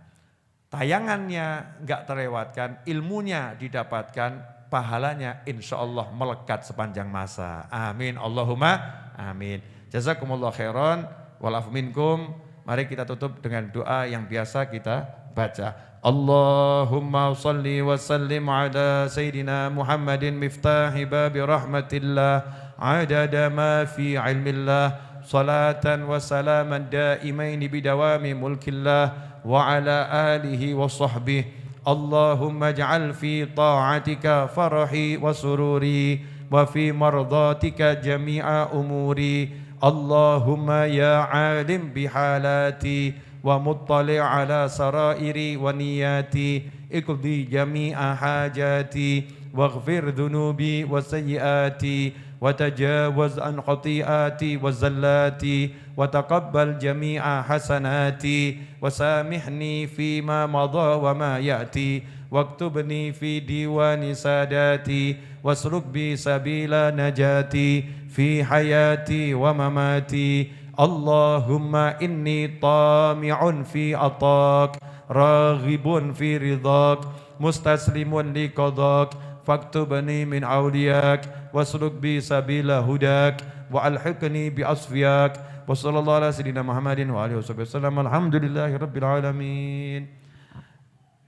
Tayangannya enggak terlewatkan, ilmunya didapatkan, pahalanya insya Allah melekat sepanjang masa. Amin, Allahumma amin. Jazakumullah khairan, walafu minkum. Mari kita tutup dengan doa yang biasa kita baca. Allahumma salli wa sallim ala Sayyidina Muhammadin miftahi babi rahmatillah, adada ma fi ilmillah, salatan wa salaman daimaini bidawami mulkillah, wa ala alihi wa sahbihi. Allahumma ij'al fi ta'atika farahi wa sururi, wa fi mardatika jami'a umuri. Allahumma ya alim bihalati, wa muttali' ala sarairi wa niyati, iqdi jami'a hajati, waghfir dhunubi wa sayyiati, wa tajawaz an khati'ati wa zallati, wa taqabbal jami'a hasanati, wa samihni fima madha wa ma ya'ti, waktubni fi diwani sadati, wasluk bi sabila najati, fi hayati wa mamati. Allahumma inni tami'un fi atak, raghibun fi ridhak, mustaslimun li qadak, faktubni min awliyak, wasluk bi sabila hudak, wa alhiqni bi asfiyak. Wa sallallahu ala sayyidina Muhammadin wa alihi wasallam. Alhamdulillahi rabbil alamin.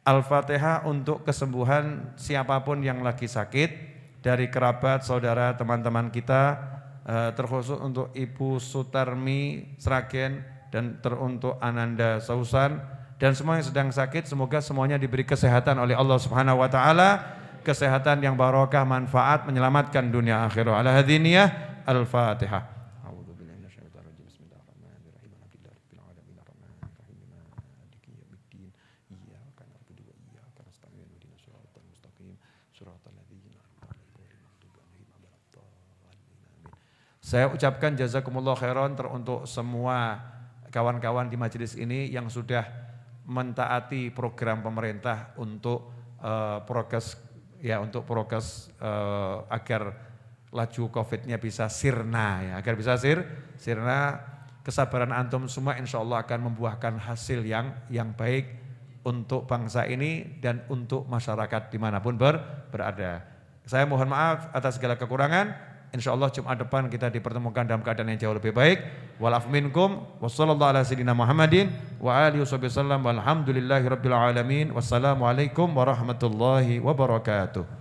Al-Fatihah untuk kesembuhan siapapun yang lagi sakit, dari kerabat, saudara, teman-teman kita, terkhusus untuk Ibu Sutarmi Sragen dan teruntuk Ananda Sausan dan semua yang sedang sakit, semoga semuanya diberi kesehatan oleh Allah Subhanahu wa taala, kesehatan yang barokah, manfaat, menyelamatkan dunia akhirat. Ala hadiniyah, Al-Fatihah. Saya ucapkan jazakumullah khairan teruntuk semua kawan-kawan di majelis ini yang sudah mentaati program pemerintah untuk prokes agar laju COVID-nya bisa sirna ya, agar bisa sirna. Kesabaran antum semua insya Allah akan membuahkan hasil yang baik untuk bangsa ini dan untuk masyarakat dimanapun berada. Saya mohon maaf atas segala kekurangan. Insya Allah Jumat depan kita dipertemukan dalam keadaan yang jauh lebih baik. Wal-afu minkum. Wassallallahu ala sayyidina Muhammadin wa alihi wasallam. Walhamdulillahi rabbil alamin. Wassalamualaikum warahmatullahi wabarakatuh.